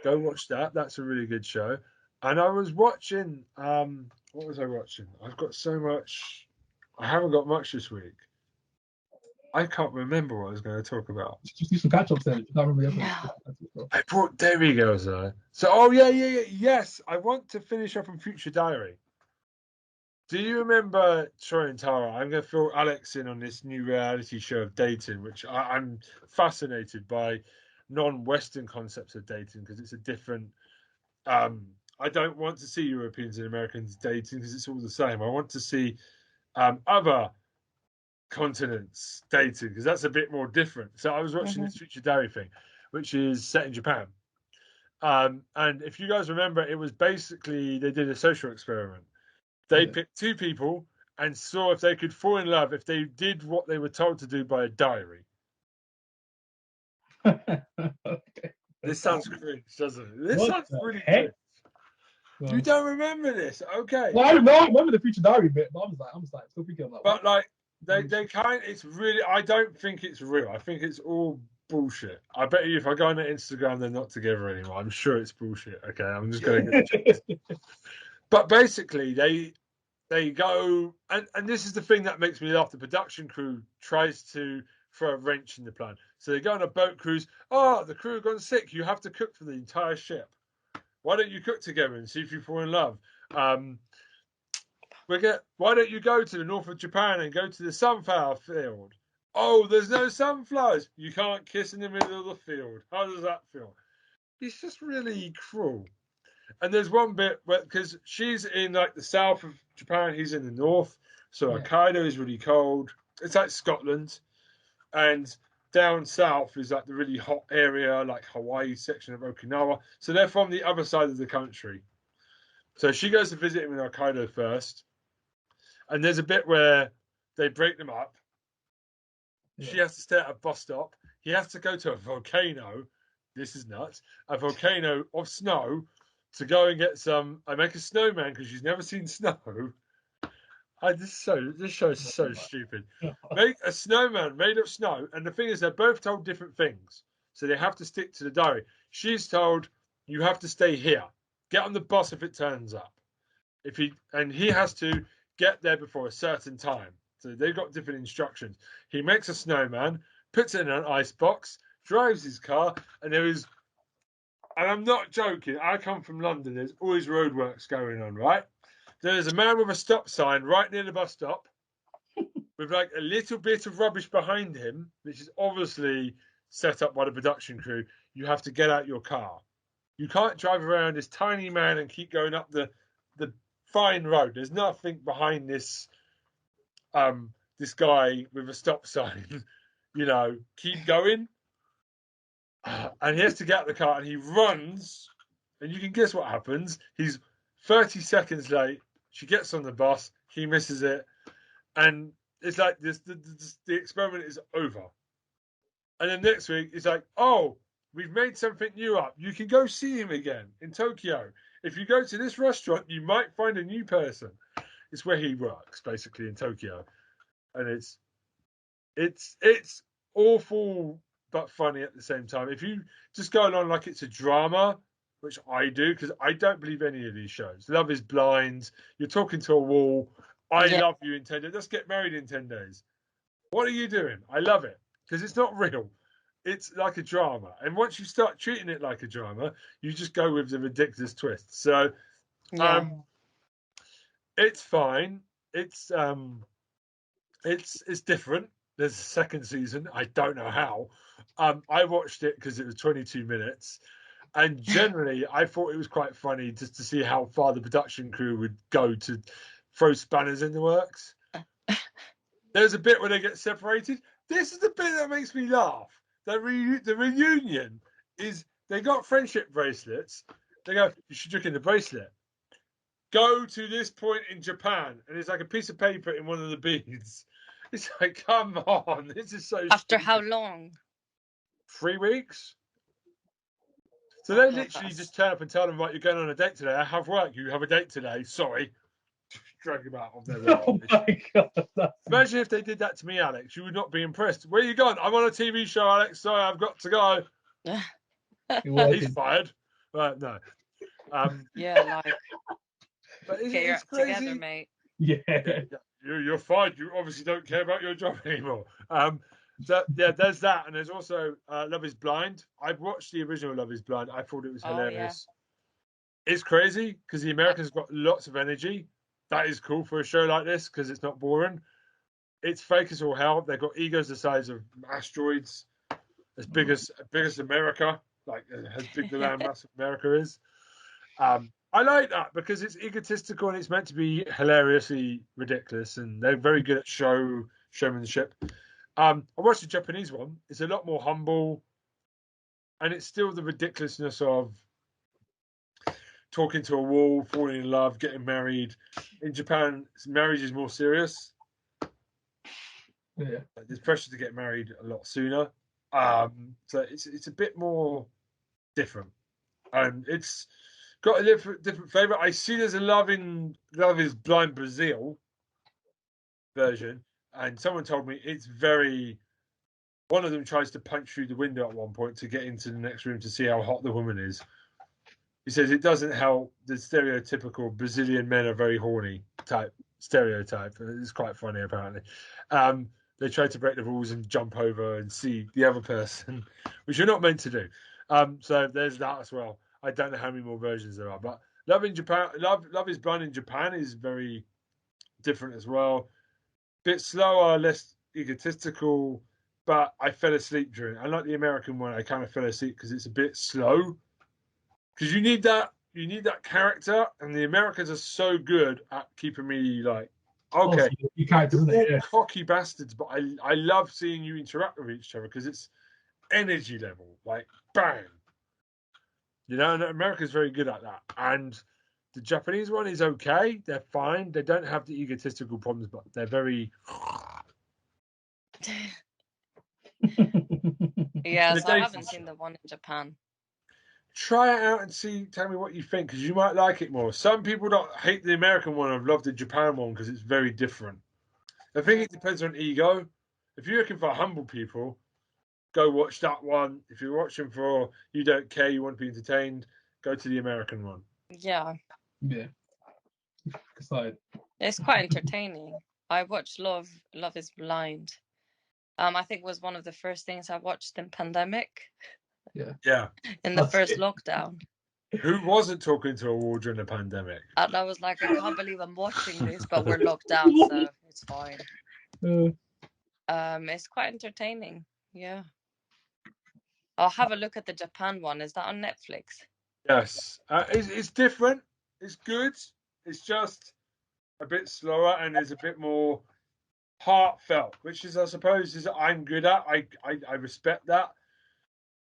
Go watch that. That's a really good show. And I was watching. What was I watching? I've got so much. I haven't got much this week. I can't remember what I was going to talk about. Just do some catch-ups then. If you can't remember I brought Derry Girls there. So, oh yeah. Yes, I want to finish up on Future Diary. Do you remember Troy and Tara? I'm going to fill Alex in on this new reality show of dating, which I'm fascinated by non-Western concepts of dating because it's a different. I don't want to see Europeans and Americans dating because it's all the same. I want to see other continents dating because that's a bit more different. So I was watching this Future Diary thing, which is set in Japan. And if you guys remember, it was basically they did a social experiment. They picked two people and saw if they could fall in love if they did what they were told to do by a diary. Okay. This sounds cringe, doesn't it? This What sounds the really heck? cringe. You don't remember this? Okay. Well, I remember the Future Diary bit, but I'm just like still thinking of that. But like they kind it's really I don't think it's real. I think it's all bullshit. I bet you if I go on their Instagram they're not together anymore. I'm sure it's bullshit. Okay, I'm just gonna get But basically they go and this is the thing that makes me laugh. The production crew tries to throw a wrench in the plan. So they go on a boat cruise. Oh, the crew have gone sick. You have to cook for the entire ship. Why don't you cook together and see if you fall in love? Why don't you go to the north of Japan and go to the sunflower field? Oh, there's no sunflowers. You can't kiss in the middle of the field. How does that feel? It's just really cruel. And there's one bit where because she's in like the south of Japan, he's in the north. So Hokkaido is really cold. It's like Scotland. And down south is like the really hot area, like Hawaii section of Okinawa. So they're from the other side of the country. So she goes to visit him in Hokkaido first. And there's a bit where they break them up. Yeah. She has to stay at a bus stop. He has to go to a volcano. This is nuts. A volcano of snow to go and get some. I make a snowman because she's never seen snow. This show is so stupid. Make a snowman made of snow, and the thing is, they're both told different things, so they have to stick to the diary. She's told you have to stay here. Get on the bus if it turns up. He has to get there before a certain time. So they've got different instructions. He makes a snowman, puts it in an ice box, drives his car, and and I'm not joking, I come from London, there's always roadworks going on, right? There's a man with a stop sign right near the bus stop with like a little bit of rubbish behind him, which is obviously set up by the production crew. You have to get out your car. You can't drive around this tiny man and keep going up the fine road. There's nothing behind this this guy with a stop sign. Keep going. And he has to get out the car and he runs. And you can guess what happens. He's 30 seconds late. She gets on the bus. He misses it. And it's like this. The experiment is over. And then next week, it's like, oh, we've made something new up. You can go see him again in Tokyo. If you go to this restaurant, you might find a new person. It's where he works, basically, in Tokyo. And it's awful but funny at the same time. If you just go along like it's a drama, which I do, because I don't believe any of these shows. Love is Blind. You're talking to a wall. I love you in 10 days. Let's get married in 10 days. What are you doing? I love it because it's not real. It's like a drama. And once you start treating it like a drama, you just go with the ridiculous twist. So it's fine. It's different. There's a second season. I don't know how. I watched it because it was 22 minutes. And generally, I thought it was quite funny just to see how far the production crew would go to throw spanners in the works. There's a bit where they get separated. This is the bit that makes me laugh. The reunion is they got friendship bracelets. They go, you should look in the bracelet. Go to this point in Japan. And it's like a piece of paper in one of the beads. It's like, come on. This is so After stupid. how long? 3 weeks. So they literally just turn up and tell them, right, you're going on a date today. I have work. You have a date today. Sorry. Drag them out of their Oh my god. Imagine if they did that to me, Alex. You would not be impressed. Where are you going? I'm on a TV show, Alex. Sorry, I've got to go. He's fired. Right, no. Yeah, like, but it's crazy. Together, mate. Yeah. You're fired. You obviously don't care about your job anymore. There's that. And there's also Love is Blind. I've watched the original Love is Blind. I thought it was hilarious. Yeah. It's crazy because the Americans got lots of energy. That is cool for a show like this because it's not boring. It's fake as all hell. They've got egos the size of asteroids, as big as America, like as big the landmass of America is. I like that because it's egotistical and it's meant to be hilariously ridiculous, and they're very good at showmanship. I watched the Japanese one. It's a lot more humble, and it's still the ridiculousness of talking to a wall, falling in love, getting married. In Japan, marriage is more serious. Yeah. There's pressure to get married a lot sooner. So it's a bit more different. It's got a different flavour. I see there's a Love is Blind Brazil version, and someone told me it's very. One of them tries to punch through the window at one point to get into the next room to see how hot the woman is. He says it doesn't help the stereotypical Brazilian men are very horny type stereotype. It's quite funny, apparently. They try to break the rules and jump over and see the other person, which you're not meant to do. So there's that as well. I don't know how many more versions there are, but Love is Blind in Japan is very different as well. Bit slower, less egotistical, but I fell asleep during it. I like the American one. I kind of fell asleep because it's a bit slow. Because you need that character, and the Americans are so good at keeping me like, okay, you're cocky bastards, but I love seeing you interact with each other because it's energy level, like bang. And America's very good at that. And The Japanese one is okay. They're fine. They don't have the egotistical problems, but they're very. Yes, I dating haven't show. seen the one in Japan. Try it out and see. Tell me what you think, because you might like it more. Some people don't hate the American one. I've loved the Japan one because it's very different. I think it depends on ego. If you're looking for humble people, go watch that one. If you're watching for you don't care, you want to be entertained, go to the American one. Yeah. Yeah. Excited. It's quite entertaining. I watched Love is Blind. I think it was one of the first things I watched in pandemic. Yeah. In the first lockdown. Who wasn't talking to a wall during the pandemic? And I was like, I can't believe I'm watching this, but we're locked down, so it's fine. It's quite entertaining. Yeah. I'll have a look at the Japan one. Is that on Netflix? Yes. It's different. It's good. It's just a bit slower and is a bit more heartfelt, which is, I suppose, is I'm good at. I respect that.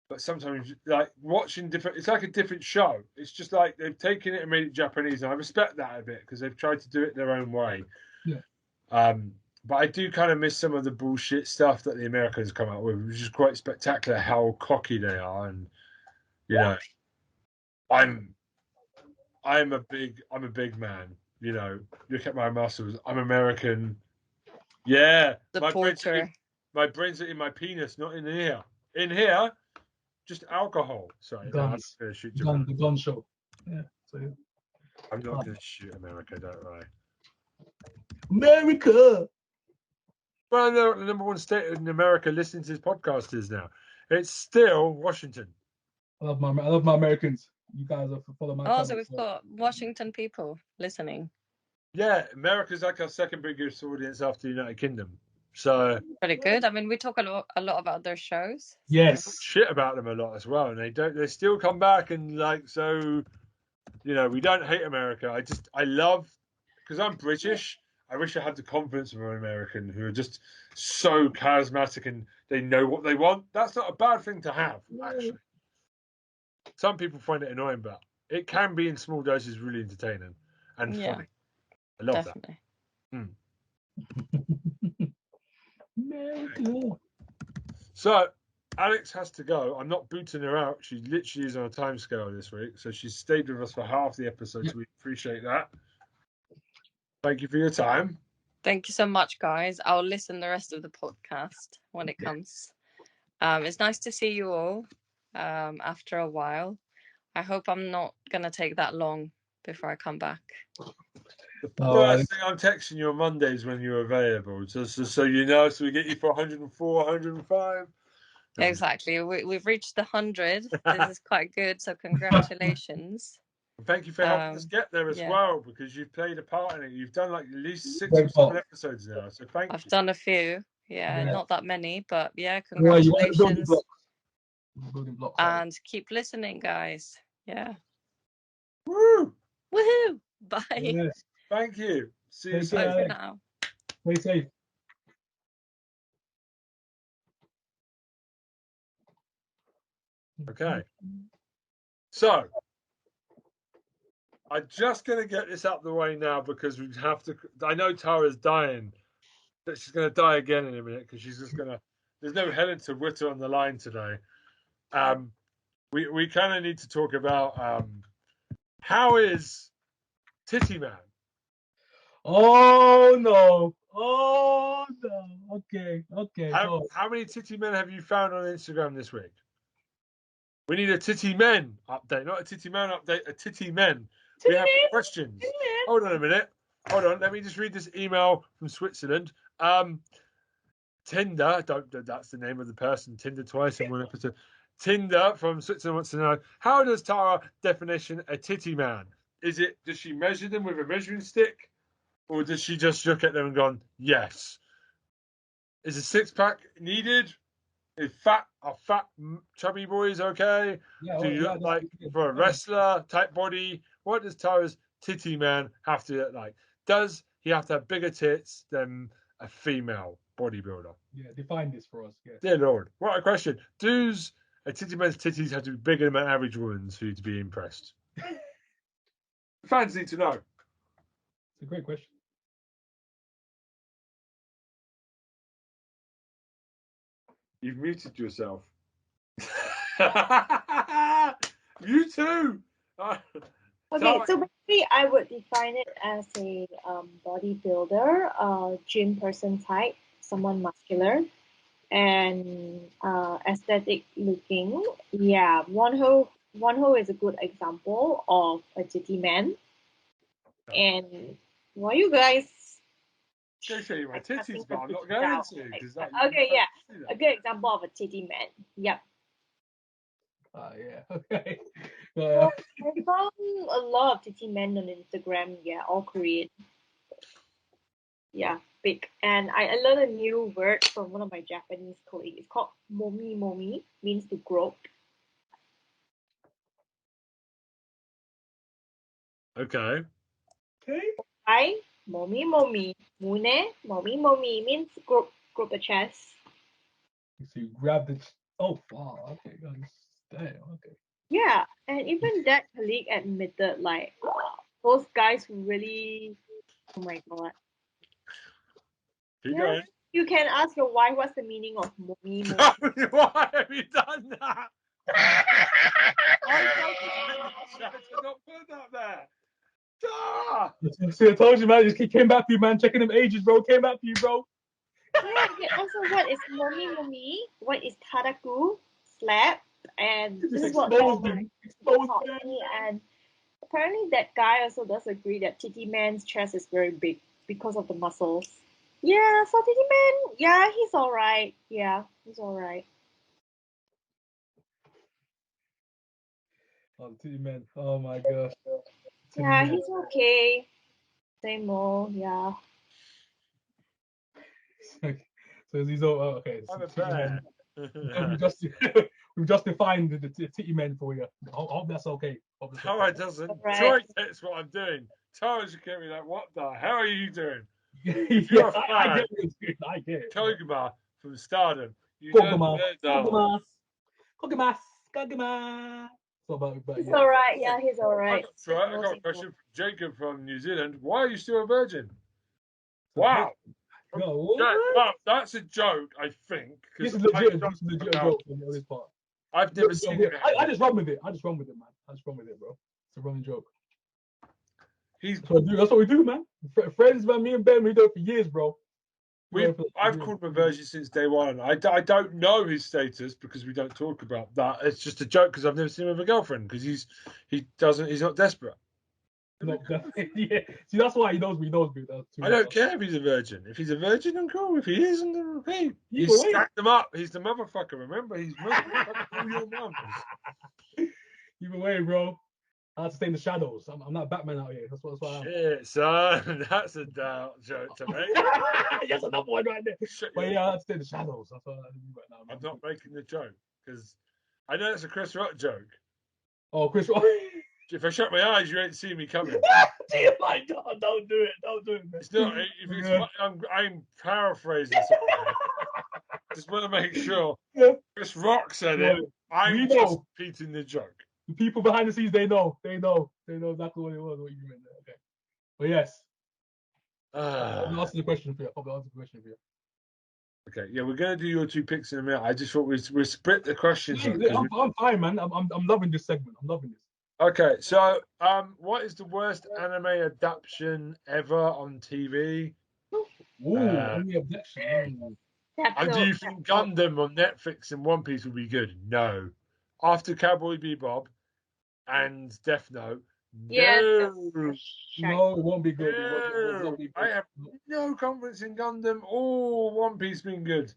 But sometimes, like watching different, it's like a different show. It's just like they've taken it and made it Japanese, and I respect that a bit because they've tried to do it their own way. Yeah. But I do kind of miss some of the bullshit stuff that the Americans come out with, which is quite spectacular. How cocky they are, and you know, I'm a big man. You know, look at my muscles. I'm American. Yeah, my brains are in my penis, not in here. In here. Just alcohol. Sorry, Guns. No, shoot The gun show. Yeah. So, I'm not going to shoot America, don't worry. America. Well, I know what the number one state in America listening to this podcast is now. It's still Washington. I love my Americans. You guys are follow my. So we've got Washington people listening. Yeah, America's like our second biggest audience after the United Kingdom. So pretty good. I mean, we talk a lot about their shows. Yes, shit about them a lot as well, and they still come back and like so. You know, we don't hate America. I love because I'm British. I wish I had the confidence of an American who are just so charismatic and they know what they want. That's not a bad thing to have, actually. Some people find it annoying, but it can be in small doses really entertaining and funny. I love that. So Alex has to go. I'm not booting her out. She literally is on a time scale this week. So she stayed with us for half the episode. So we appreciate that. Thank you for your time. Thank you so much, guys. I'll listen the rest of the podcast when it comes. It's nice to see you all after a while. I hope I'm not going to take that long before I come back. The first thing I'm texting you on Mondays when you're available, just so you know, so we get you for 104, 105. Exactly. We've reached the 100. This is quite good. So congratulations. Thank you for helping us get there as well, because you've played a part in it. You've done like at least 6 or 7 episodes now. So thank you. I've done a few. Yeah, not that many, but yeah, congratulations. Building blocks. And keep listening, guys. Yeah. Woo! Woohoo! Bye. Yes. Thank you. See you soon. for now. Stay safe. Okay. So, I'm just going to get this out of the way now because we have to. I know Tara's dying, but she's going to die again in a minute because she's just going to. There's no Helen to Witter on the line today. We kind of need to talk about how is Titty Man? Oh no! Okay. How many Titty Men have you found on Instagram this week? We need a Titty Men update, not a Titty Man update. A Titty Men. We have questions. Hold on a minute. Hold on. Let me just read this email from Switzerland. Tinder. That's the name of the person. Tinder twice in one episode. Tinder from Switzerland wants to know, how does Tara definition a titty man? Does she measure them with a measuring stick? Or does she just look at them and go, yes? Is a 6-pack needed? Are fat chubby boys okay? Do you look like for a wrestler type body? What does Tara's titty man have to look like? Does he have to have bigger tits than a female bodybuilder? Yeah, define this for us. Yeah. Dear Lord, what a question. Does a titty man's titties have to be bigger than an average woman's for you to be impressed? Fans need to know. It's a great question. You've muted yourself. You too. Okay, so basically I would define it as a bodybuilder, gym person type, someone muscular, and aesthetic looking. Yeah, Wonho is a good example of a titty man. And why you guys? Go show you my asking titties, for but I'm not titty going now? to. Because Okay, yeah, a good example of a titty man. Yep. Yeah. Okay. Well, I found a lot of titty men on Instagram. Yeah, all Korean. Yeah, big. And I learned a new word from one of my Japanese colleagues. It's called momi momi, means to grope. Okay. I momi momi. Mune momi momi means grope the chest. So you grab the. Oh wow. Okay. Damn. Okay. Yeah, and even that colleague admitted like those guys who really, oh my god. Keep Yeah, going. you can ask your wife what's the meaning of momi momi. Why have you done that? I did not put that there. Ah! See, I told you, man. He came back for you, man. Checking them ages, bro. Came back for you, bro. Yeah, you can also what is momi momi, what is tadaku, slap, and this is what Exposed him. Exposed taught him. me. And apparently that guy also does agree that Titty Man's chest is very big because of the muscles. Yeah, so Titty Man, yeah, he's alright. Yeah, he's alright. Oh, titty man. Oh my gosh. Titty Yeah, man. he's okay. Same old, yeah. So he's all okay. I'm So a titty man. bear. We've just defined the titty man for you. I hope that's okay. Hope that's No, okay. it doesn't. Right. Troy gets what I'm doing. Tara should get me like, what the hell are you doing? If you're a I fan, get what you're doing. I get it. Koguma from Stardom. You Koguma. know Koguma. Koguma. So but He's yeah. alright, yeah, he's alright. I got a question from Jacob from New Zealand. Why are you still a virgin? Wow. No, Well, that's a joke, I think. this is legit. This is legit joke on this part. I've never seen it. I just run with it. I just run with it, man. I just run with it, bro. It's a running joke. He's. That's what we do, man. Friends, man. Me and Ben, we do it for years, bro. I've called him a virgin since day one. I don't know his status because we don't talk about that. It's just a joke because I've never seen him with a girlfriend because he's not desperate. No, yeah. See, that's why he knows me. He knows me. I don't care if he's a virgin. If he's a virgin, I'm cool. If he isn't, then hey, he's Either way. stacked them up. He's the motherfucker. Remember, he's motherfucking all your mums. Either way, bro. I have to stay in the shadows. I'm not Batman out here. That's what I am. Shit, son, that's a dark joke to make. That's another one right there. But yeah, I have to stay in the shadows. That's what I do right now. I'm not making the joke because I know it's a Chris Rock joke. Oh, Chris Rock. If I shut my eyes, you ain't see me coming. Don't do it. Don't do it, man. It's not. If it's, I'm paraphrasing something. Just want to make sure. Chris Rock said it. I'm just repeating the joke. The people behind the scenes, they know. They know exactly what it was. What you meant there. Okay. But yes. I'll answer the question for you. Okay, yeah, we're gonna do your 2 picks in a minute. I just thought we split the questions. I'm fine, man. I'm loving this segment. I'm loving this. Okay, so what is the worst anime adaptation ever on TV? Ooh, any objection? And do you think Gundam on Netflix and One Piece would be good? No. After Cowboy Bebop and Death Note, Yes. No, it won't be good. No. I have no confidence in Gundam or One Piece being good.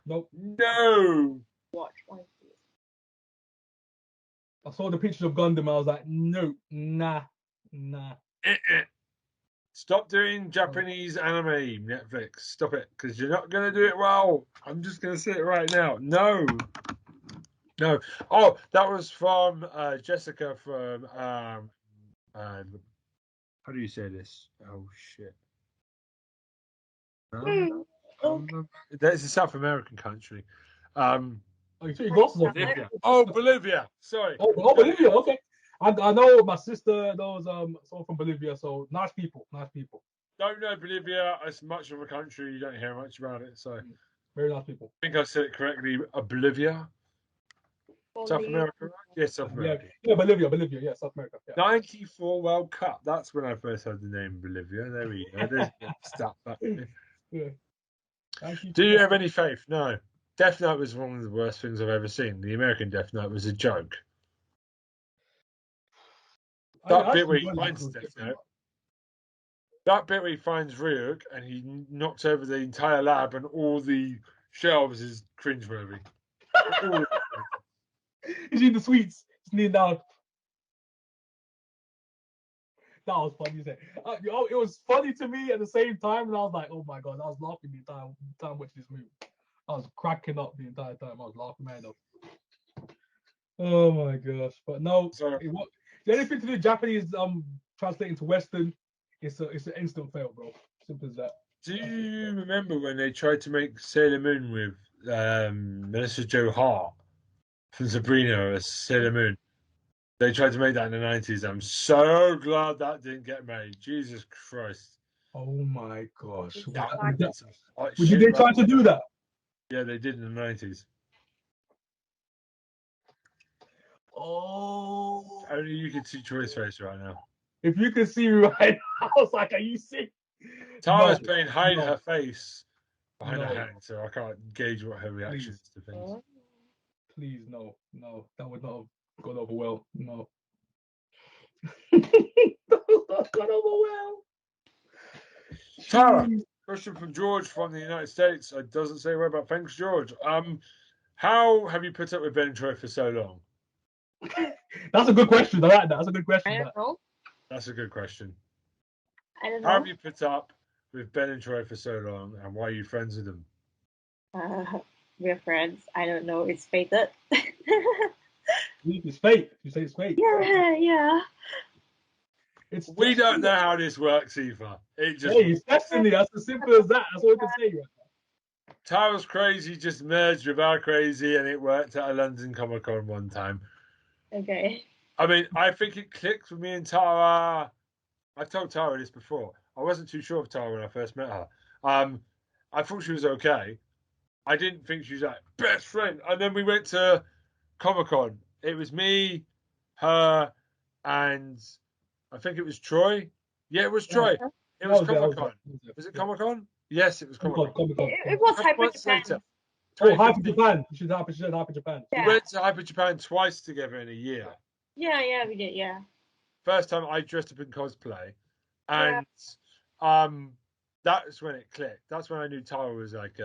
Nope. No. Watch One Piece. I saw the pictures of Gundam. I was like, no, nah. Stop doing Japanese anime, Netflix. Stop it, because you're not going to do it well. I'm just going to say it right now. No. Oh, that was from Jessica from how do you say this? Oh shit. That's a South American country. You took your glasses off. Bolivia. Oh, Bolivia. Sorry. Oh, Bolivia. Okay. I know my sister knows someone from Bolivia, so nice people. Don't know Bolivia as much of a country. You don't hear much about it. So Very nice people. I think I said it correctly. Bolivia, South America, right? Yes, South America. Yeah, Bolivia, yeah, South America. Yeah. 94 World Cup. That's when I first heard the name Bolivia. There we go. There's a stat back there. Yeah. Thank you. Do you have any faith? No. Death Note was one of the worst things I've ever seen. The American Death Note was a joke. That bit where he finds Death Note. That bit where he finds Ryuk and he knocks over the entire lab and all the shelves is cringeworthy. He's eating the sweets. He's kneeling down. That was funny. It was funny to me at the same time, and I was like, "Oh my god!" I was laughing the entire time watching this movie. I was cracking up the entire time. I was laughing my head off. Oh my gosh! But no, the only thing to do Japanese translating to Western, it's an instant fail, bro. Simple as that. Do you remember when they tried to make Sailor Moon with Melissa Joe Hart from Sabrina as Sailor Moon? They tried to make that in the 90s. I'm so glad that didn't get made. Jesus Christ. Oh my gosh. Did they try to do that? Yeah, they did in the 90s. Oh. Only you can see Troy's face right now. If you can see me right now, I was like, are you sick? Tara's playing hide her face behind her hand, so I can't gauge what her reaction is to things. Please, no. That would not have gone over well. No. That would not have gone over well. Tara, question from George from the United States. It doesn't say where about. Thanks, George. How have you put up with Ben and Troy for so long? That's a good question. I like that. That's a good question. I don't know. That's a good question. I don't know. How have you put up with Ben and Troy for so long, and why are you friends with them? We're friends. I don't know. It's fated. It's fate. You say it's fate. Yeah. We don't know how this works either. It's destiny. That's as simple as that. That's all we can say right now. Tara's crazy just merged with our crazy, and it worked at a London Comic Con one time. Okay. I mean, I think it clicked with me and Tara. I've told Tara this before. I wasn't too sure of Tara when I first met her. I thought she was okay. I didn't think she was like best friend. And then we went to Comic-Con. It was me, her, and I think it was Troy. Yeah, it was Troy. It was Comic-Con. Was it Comic-Con? Yes, it was Comic-Con. It was Hyper Japan. Oh, Hyper Japan. You should Hyper Japan. We went to Hyper Japan twice together in a year. Yeah, we did, yeah. First time I dressed up in cosplay. And that's when it clicked. That's when I knew Tara was like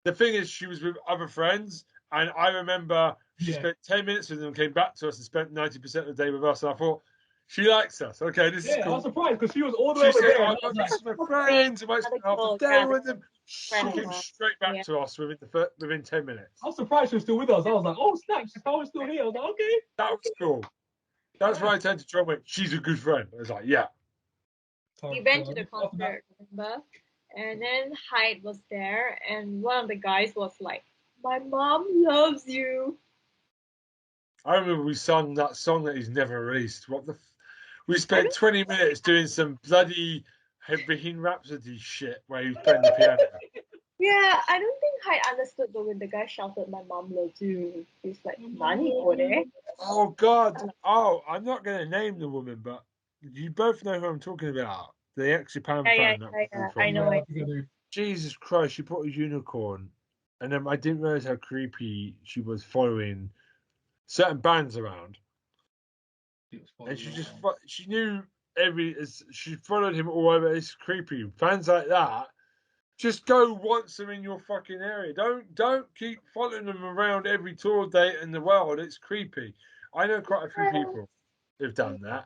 the thing is she was with other friends, and I remember she spent 10 minutes with them, came back to us and spent 90% of the day with us, and I thought, she likes us. Okay, this is cool. I was surprised because she was all the way over there. She I've got these my friends, I might spend half the day with them. She came straight back to us within 10 minutes. I was surprised she was still with us. I was like, oh snap, she's still here. I was like, okay. That was cool. That's when I turned to John and went, she's a good friend. I was like, yeah. We went to the concert, remember? And then Hyde was there, and one of the guys was like, my mom loves you. I remember we sung that song that he's never released. We spent 20 minutes doing some bloody Bohemian Rhapsody shit where he was playing the piano. Yeah, I don't think Hyde understood though when the guy shouted, my mom loves you. He's like, Nani kore? Oh, God. Oh, I'm not going to name the woman, but you both know who I'm talking about. The ex-Japan fan. Yeah, I know. Jesus Christ, she put a unicorn. And then I didn't realize how creepy she was following certain bands around. And she knew she followed him all over. It's creepy. Fans like that, just go once they're in your fucking area. Don't keep following them around every tour date in the world. It's creepy. I know quite a few people who've done that,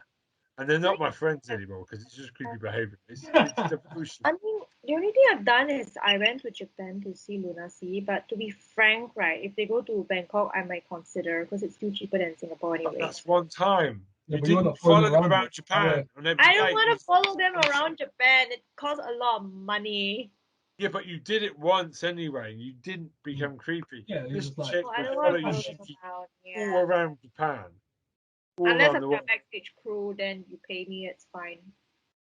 and they're not my friends anymore because it's just creepy behavior. It's devotion. I mean, the only thing I've done is I went to Japan to see Luna Sea, but to be frank, right, if they go to Bangkok, I might consider because it's still cheaper than Singapore anyway. But that's one time. You didn't follow them around Japan. I don't want to follow them around Japan. It costs a lot of money. Yeah, but you did it once anyway. You didn't become creepy. Yeah, this like, chick will follow you all around Japan. All Unless around I'm the your world. backstage crew, then you pay me, it's fine.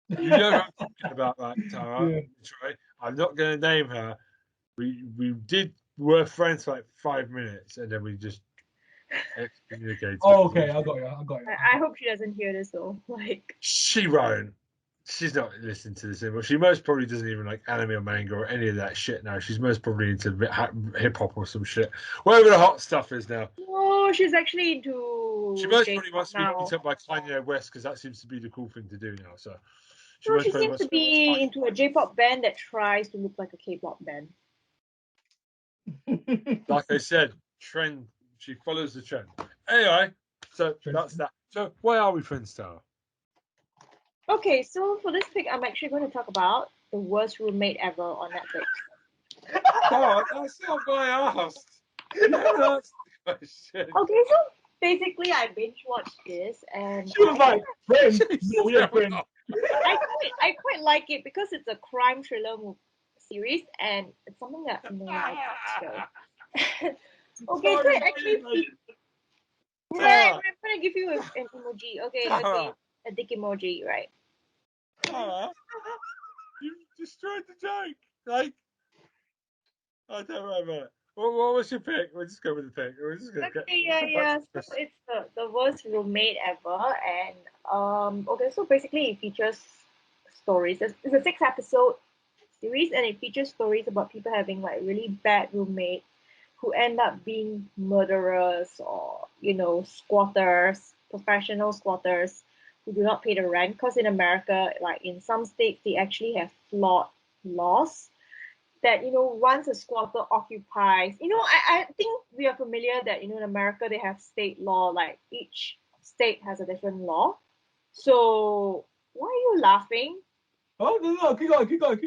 You know what I'm talking about, that Tara. Yeah. Right? I'm not going to name her. Were friends for like 5 minutes, and then we just excommunicated. Oh, okay, I got you. I hope she doesn't hear this though. Like, She won't. She's not listening to this anymore. She most probably doesn't even like anime or manga or any of that shit now. She's most probably into hip hop or some shit. Whatever the hot stuff is now. oh, she's actually She into most probably J-pop wants to be now. beat up by Kanye West because that seems to be the cool thing to do now. So she No, most she probably seems wants to to be be into a J-pop band that tries to look like a K-pop band. like I said, trend. She follows the trend. Anyway, so Trend. that's that. So why are we friends, Tara? Okay, so for this pick, I'm actually going to talk about the worst roommate ever on Netflix. Oh, that's not what I asked. You haven't asked the question. Okay, so basically, I binge watched this, and She was like, friends, Jesus, we are no, friends. I quite like it because it's a crime thriller series, and it's something that I watch. Okay, so it actually right. I'm gonna give you an emoji. Okay, a dick emoji, right? Tara, you destroyed the joke. Like, I don't know about it. What was your pick? We'll just go with the pick. We're just gonna get. Okay, yeah. So it's the worst roommate ever, and okay, so basically it features stories. It's a 6 episode series, and it features stories about people having like really bad roommates who end up being murderers or squatters, professional squatters who do not pay the rent. Because in America, like in some states, they actually have flawed laws that once a squatter occupies, I think we are familiar that in America they have state law, like each state has a different law. So why are you laughing? Oh, no, keep going.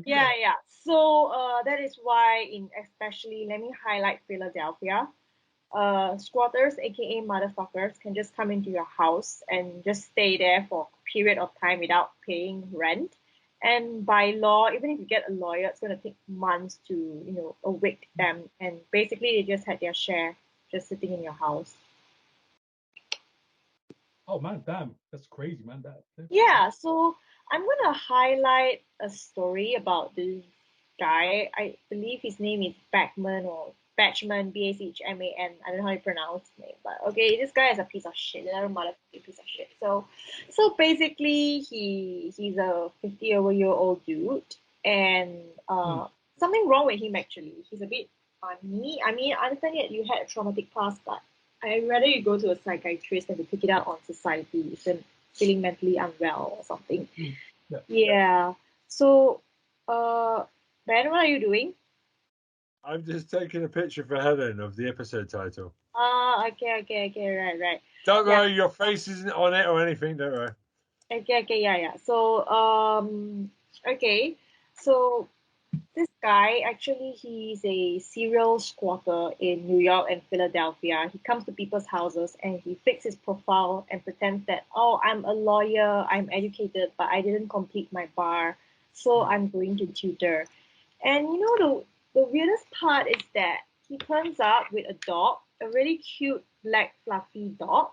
Yeah. So that is why especially, let me highlight Philadelphia. Squatters, aka motherfuckers, can just come into your house and just stay there for a period of time without paying rent. And by law, even if you get a lawyer, it's going to take months to, evict them. And basically, they just had their share just sitting in your house. Oh, man, damn. That's crazy, man. Yeah, so I'm going to highlight a story about this guy. I believe his name is Batchman, Bachman. I don't know how you pronounce his name, but okay, this guy is a piece of shit, another motherfucking piece of shit. So basically, he's a 50-year-old dude, and something wrong with him actually. He's a bit funny. I mean, I understand that you had a traumatic past, but I'd rather you go to a psychiatrist than to take it out on society if you're feeling mentally unwell or something. Yeah. So, Ben, what are you doing? I'm just taking a picture for Helen of the episode title. Okay, right. Don't worry, your face isn't on it or anything. Don't worry. Okay, yeah. So, okay. So this guy actually he's a serial squatter in New York and Philadelphia. He comes to people's houses and he fakes his profile and pretends that, oh, I'm a lawyer, I'm educated, but I didn't complete my bar, so I'm going to tutor. And the weirdest part is that he turns up with a dog, a really cute black fluffy dog,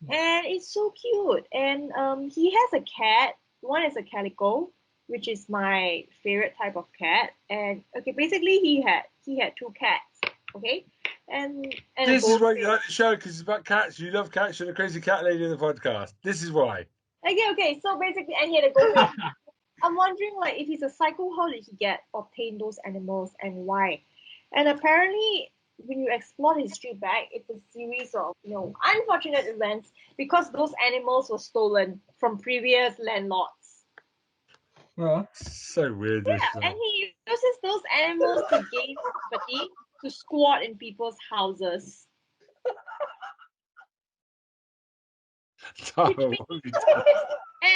and it's so cute. And he has a cat. One is a calico, which is my favorite type of cat. And okay, basically he had 2 cats. Okay, and This is why you like the show because it's about cats. You love cats. You're the crazy cat lady in the podcast. This is why. Okay. So basically, and he had a goldfish. I'm wondering, like, if he's a psycho, how did he obtain those animals and why? And apparently, when you explore the history back, it's a series of unfortunate events because those animals were stolen from previous landlords. So weird. This Yeah, and he uses those animals to gain property to squat in people's houses. Which makes me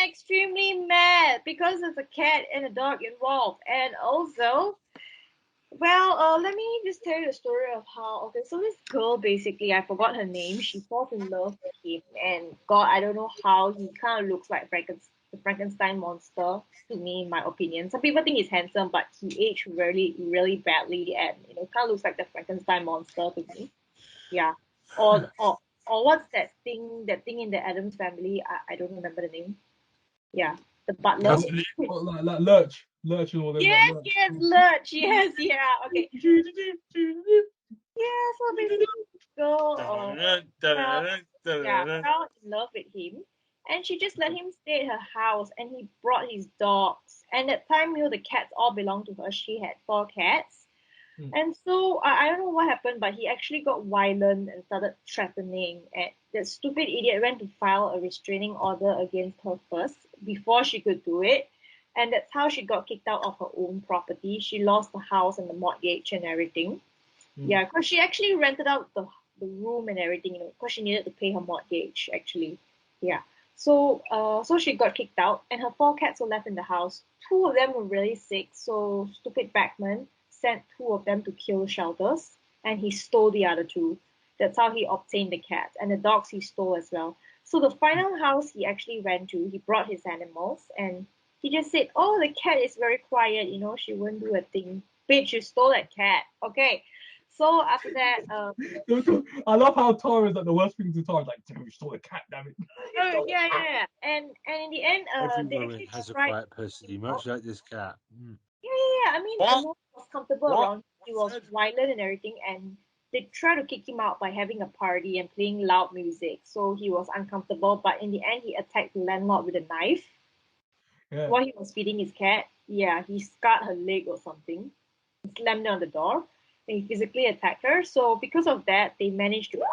extremely mad because there's a cat and a dog involved. And also, well, let me just tell you the story of how. Okay, so this girl basically, I forgot her name. She falls in love with him, and God, I don't know how he kind of looks like the Frankenstein monster to me, in my opinion. Some people think he's handsome, but he aged really, really badly, and kind of looks like the Frankenstein monster to me. Yeah, or or what's that thing in the Addams Family? I don't remember the name. Yeah, the butler. Like Lurch and all them. Yes, like yes, Lurch. Yes, yeah. Okay. Yeah, so basically, girl fell in love with him, and she just let him stay at her house, and he brought his dogs. And at time, the cats all belonged to her. She had 4 cats. And so I don't know what happened, but he actually got violent and started threatening. And that stupid idiot went to file a restraining order against her first before she could do it. And that's how she got kicked out of her own property. She lost the house and the mortgage and everything. Yeah, because she actually rented out the room and everything, because she needed to pay her mortgage, actually. Yeah. So so she got kicked out, and her 4 cats were left in the house. 2 of them were really sick, so stupid Backman sent 2 of them to kill shelters, and he stole the other 2. That's how he obtained the cats, and the dogs he stole as well. So the final house he actually went to, he brought his animals, and he just said, "Oh, the cat is very quiet, she won't do a thing." Bitch, you stole that cat. Okay. So after that, I love how Tara is like the worst thing to Tara. Like, dude, you stole a cat, damn it. yeah. And in the end, Every they woman actually has a tried. quiet pussy, much like this cat. Yeah. I mean, What? no one was comfortable What? around him. He was violent and everything, and they tried to kick him out by having a party and playing loud music. So he was uncomfortable. But in the end, he attacked the landlord with a knife while he was feeding his cat. Yeah, he scarred her leg or something. He slammed her on the door, and he physically attacked her. So because of that, they managed to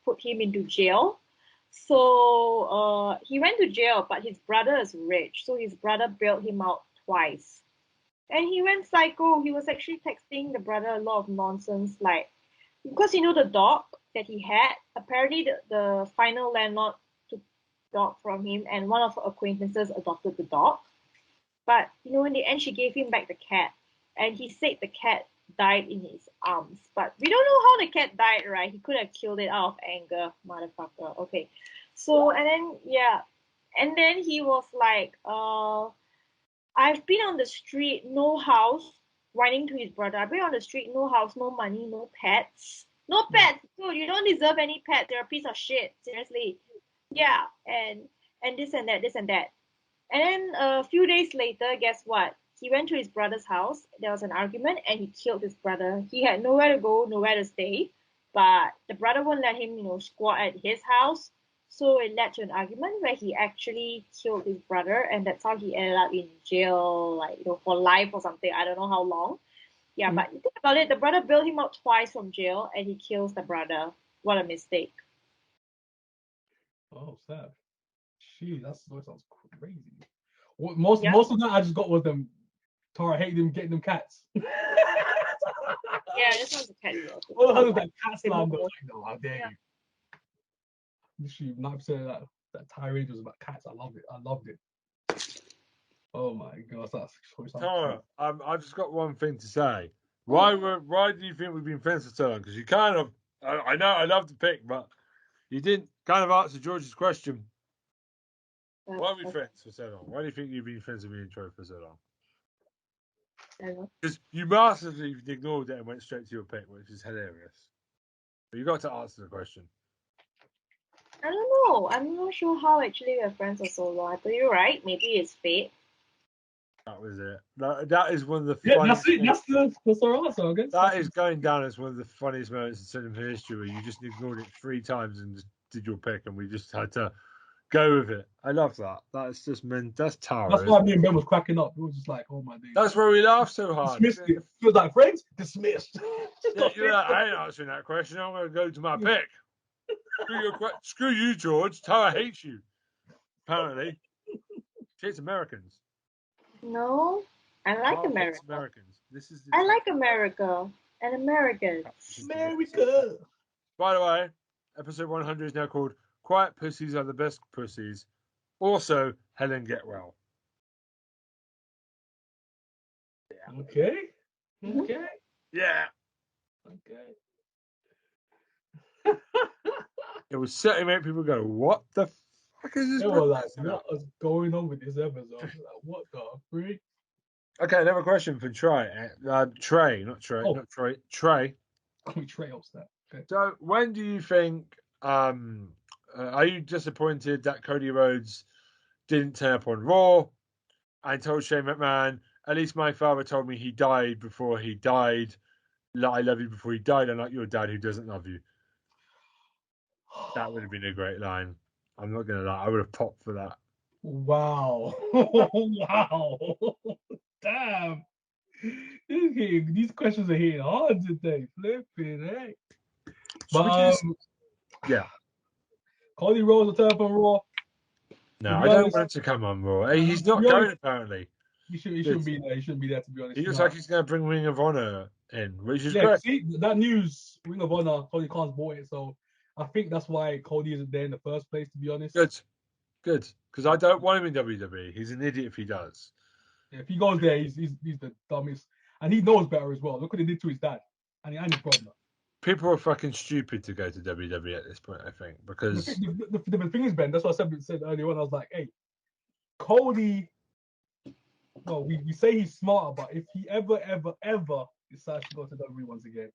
put him into jail. So he went to jail, but his brother is rich, so his brother bailed him out twice. And he went psycho. He was actually texting the brother a lot of nonsense, like, because the dog that he had, apparently the final landlord took the dog from him, and one of her acquaintances adopted the dog. But in the end, she gave him back the cat, and he said the cat died in his arms. But we don't know how the cat died, right? He could have killed it out of anger, motherfucker. Okay, so and then he was like, I've been on the street, no house, whining to his brother. I've been on the street, no house, no money, no pets. No pets, dude. You don't deserve any pets. You're a piece of shit. Seriously. Yeah, and this and that, this and that. And then a few days later, guess what? He went to his brother's house. There was an argument, and he killed his brother. He had nowhere to go, nowhere to stay, but the brother won't let him, squat at his house. So it led to an argument where he actually killed his brother, and that's how he ended up in jail, like for life or something. I don't know how long. Yeah, but you think about it, the brother bailed him out twice from jail, and he kills the brother. What a mistake. Oh, sad. That sounds crazy. Most of that I just got was them. Tara hated him getting them cats. Yeah, this one's a cat. All of that cat slander. No, how dare you? Literally, 9% of that tirade was about cats. I loved it. Oh my gosh, that's Tara, I've just got one thing to say. Why do you think we've been friends for so long? Because you kind of, I know I love to pick, but you didn't kind of answer George's question. Why are we friends for so long? Why do you think you've been friends with me and Troy for so long? Because you masterfully ignored it and went straight to your pick, which is hilarious. But you got to answer the question. I don't know. I'm not sure how actually we're friends for so long. But you're right. Maybe it's fate. That was it. That is one of the funniest. That's the answer, I guess. That is going down as one of the funniest moments in cinema history, where you just ignored it 3 times and just did your pick, and we just had to go with it. I love that. That's just that's Tara. That's why me and Ben was cracking up. It was just like, oh my days. That's where we laughed so hard. Dismissed it. Feels like friends dismissed. I ain't answering that question. I'm going to go to my pick. Screw you, George. Tara hates you. Apparently, she hates Americans. No, I like America. Americans. I like America and Americans. America. By the way, episode 100 is now called "Quiet Pussies Are the Best Pussies." Also, Helen get well. Yeah. Okay. Okay. Yeah. Okay. It would certainly make people go, "What the fuck is this?" What is going on with this episode? Like, what the freak? Okay, another question for Trey. Trey, not Trey, not Troy. Trey. Call me Trey Olster. Okay. So, when do you think Are you disappointed that Cody Rhodes didn't turn up on Raw and told Shane McMahon, at least my father told me he died before he died. I love you before he died, unlike your dad who doesn't love you. That would have been a great line. I'm not going to lie. I would have popped for that. Wow. Wow. Damn. These questions are hitting hard today. Flipping, eh? But, yeah. Cody Rhodes will turn up on Raw. No, I don't want him to come on Raw. Hey, he's not going, apparently. He shouldn't be there. He shouldn't be there, to be honest. He looks like he's going to bring Ring of Honor in, which is great. See, that news, Ring of Honor, Cody Khan's bought it, so I think that's why Cody isn't there in the first place, to be honest. Good. Because I don't want him in WWE. He's an idiot if he does. Yeah, if he goes there, he's the dumbest. And he knows better as well. Look what he did to his dad and his brother. People are fucking stupid to go to WWE at this point, I think, because... The thing is, Ben, that's what I said earlier on. I was like, hey, Cody... Well, we say he's smarter, but if he ever decides to go to WWE once again,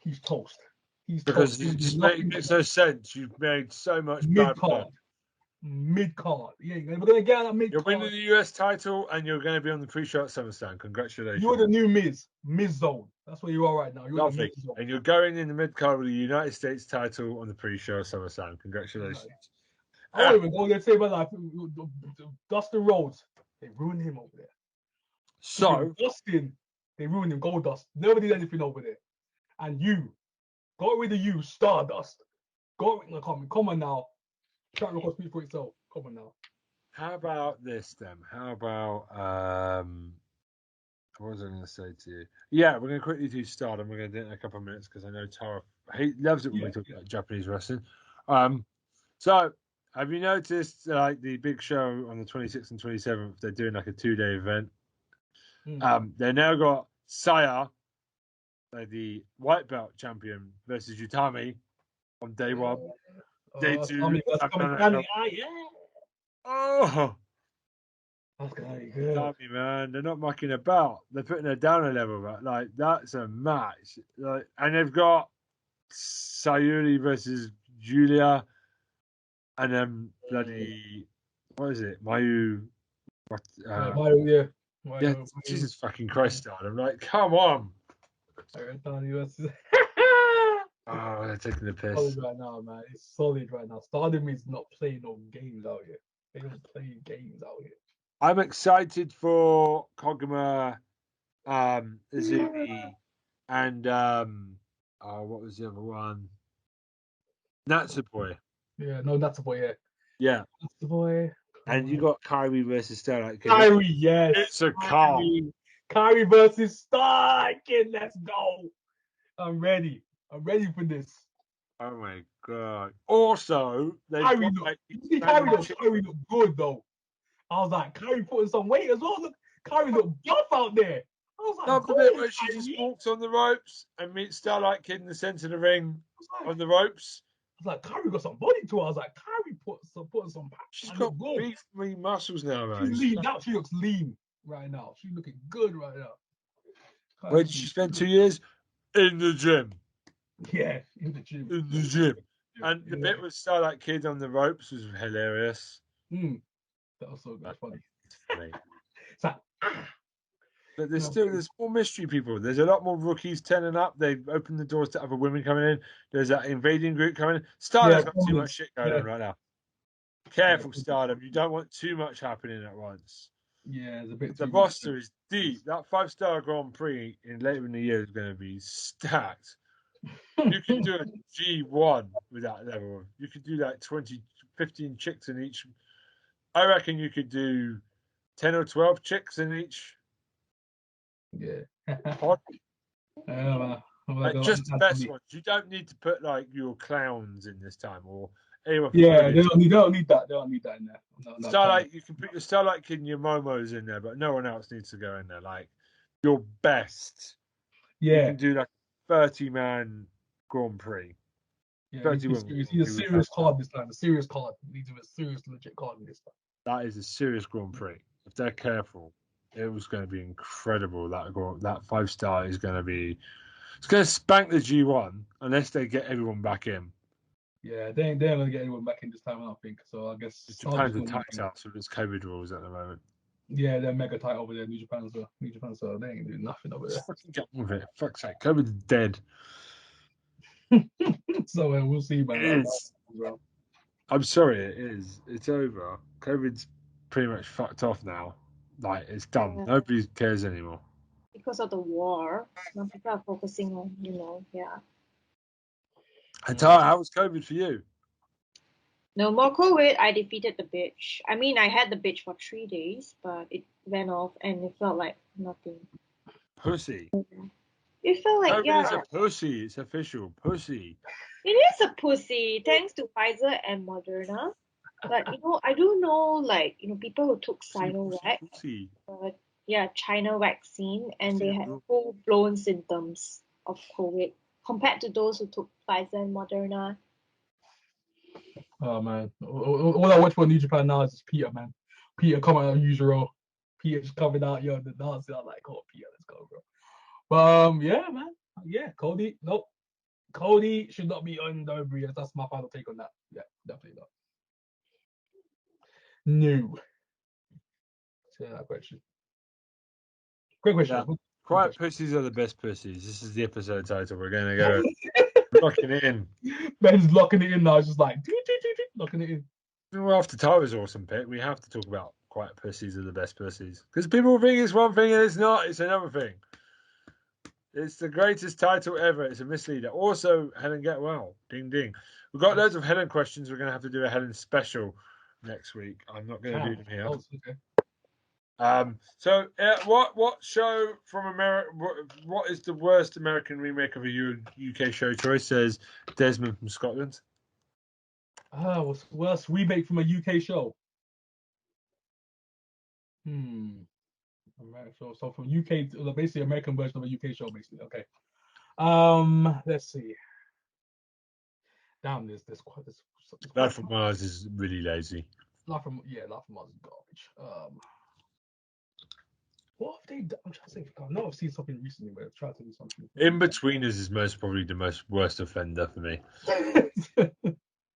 he's toast. Because it just makes no sense. You've made so much bad blood. Mid-card. Yeah, we're going to get that mid-card. You're winning the US title and you're going to be on the pre-show at SummerSlam. Congratulations. You're the new Miz zone. That's where you are right now. You're lovely. And you're going in the mid-card with the United States title on the pre-show at SummerSlam. Congratulations. I don't even go there and say about like Dustin Rhodes. They ruined him over there. So Dustin, they ruined him. Goldust. Never did anything over there. And you, got rid of you, Stardust. Come on now. Track record speak for itself. Come on now. How about this then? How about what was I going to say to you? Yeah, we're going to quickly do Stardom. We're going to do it in a couple of minutes because I know Tara loves it when we talk about Japanese wrestling. So have you noticed like the big show on the 26th and 27th? They're doing like a 2-day event. They now got Saya, the white belt champion, versus Utami on day 1. Day 2. Oh, that's gonna be good. Utami, man, they're not mucking about. They're putting her down a level, but like that's a match. Like, and they've got Sayuri versus Julia. And then bloody, what is it? Mayu. Mayu, yeah. Jesus fucking Christ, Stardom. I'm like, come on. Oh, they're taking the piss. Solid right now, man. It's solid right now. Stardom is not playing no games out here. They don't play games out here. I'm excited for Koguma, Izumi, and what was the other one? Natsupoi. Yeah, no, that's a boy. Yeah, that's the boy. And you got Kyrie versus Starlight Kid. Kyrie, yes. It's a car. Kyrie versus Starlight Kid. Let's go. I'm ready. I'm ready for this. Oh my god. Also, Kyrie looked good though. I was like, Kyrie putting some weight as well. Look, Kyrie looked buff out there. I was like, love the bit where she just walks on the ropes and meets Starlight Kid in the center of the ring on the ropes. I was like, Kyrie got some body to her. I was like, Kyrie putting some. She's got beefy muscles now, man. She's lean. Now she looks lean right now. She's looking good right now. Where did she spend 2 years? In the gym. Yeah, in the gym. In the gym. And the bit with Starlight Kid on the ropes was hilarious. That was so good. Funny. It's like, but there's more mystery people. There's a lot more rookies turning up. They've opened the doors to other women coming in. There's that invading group coming in. Stardom's got too much shit going on right now. Careful, Stardom. You don't want too much happening at once. Yeah, it's a bit. The roster is deep. That 5-star Grand Prix later in the year is going to be stacked. You can do a G1 with that level. You could do like 15 chicks in each. I reckon you could do 10 or 12 chicks in each. Yeah. Pod. Like just the best ones. You don't need to put like your clowns in this time or anyone. Yeah, they don't need that. They don't need that in there. No, Starlight, you can put your Starlight Kid and your Momos in there, but no one else needs to go in there. Like your best. Yeah. You can do like 30-man Grand Prix. Yeah, 30 women. You need a serious card this time. A serious card. You need to have a serious, legit card this time. That is a serious Grand Prix. If they're careful, it was going to be incredible. That 5-star is going to be. It's going to spank the G1 unless they get everyone back in. Yeah, they ain't gonna get anyone back in this time, I don't think. So I guess Japan's a tax house with its COVID rules at the moment. Yeah, they're mega tight over there, New Japan, so they ain't doing nothing over there. Just fucking get on with it. Fuck's sake, COVID's dead. So we'll see, man. It is. I'm sorry, it is. It's over. COVID's pretty much fucked off now. Like, it's done. Yeah. Nobody cares anymore. Because of the war, now people are focusing on, yeah. Atara, how was COVID for you? No more COVID. I defeated the bitch. I mean, I had the bitch for 3 days, but it went off and it felt like nothing. Pussy. It felt like, COVID yeah, is a pussy. It's official. Pussy. it is a pussy, thanks to Pfizer and Moderna. But, I do know, like, people who took Sinovac, Pussy. but yeah, China vaccine, and they had Pussy. full-blown symptoms of COVID compared to those who took Pfizer and Moderna. Oh man, all I watch for New Japan now is just Peter, man. Peter coming out usual. Peter just coming out, yo, the dance. I'm like, oh Peter, let's go, bro. But yeah, man, yeah, Cody, nope, Cody should not be on the overreach. That's my final take on that. Yeah, definitely not. No. So that question. Great question. Yeah. Quiet pussies are the best pussies. This is the episode title. We're going to go locking it in. Ben's locking it in now. It's just like locking it in. Well, after Tyra's awesome pick, we have to talk about quiet pussies are the best pussies. Because people think it's one thing and it's not. It's another thing. It's the greatest title ever. It's a misleader. Also, Helen, get well. Ding, ding. We've got loads of Helen questions. We're going to have to do a Helen special next week. I'm not going to do them here. Oh, okay. So, what show from America? What is the worst American remake of a UK show? Troy says Desmond from Scotland. What's worst remake from a UK show? So from UK, basically American version of a UK show, basically. Okay. Let's see. Damn, this That from Mars is really lazy. Life from Mars is garbage. What have they done? I'm trying to think. I know I've seen something recently where they've tried to do something. In-Betweeners is most probably the most worst offender for me.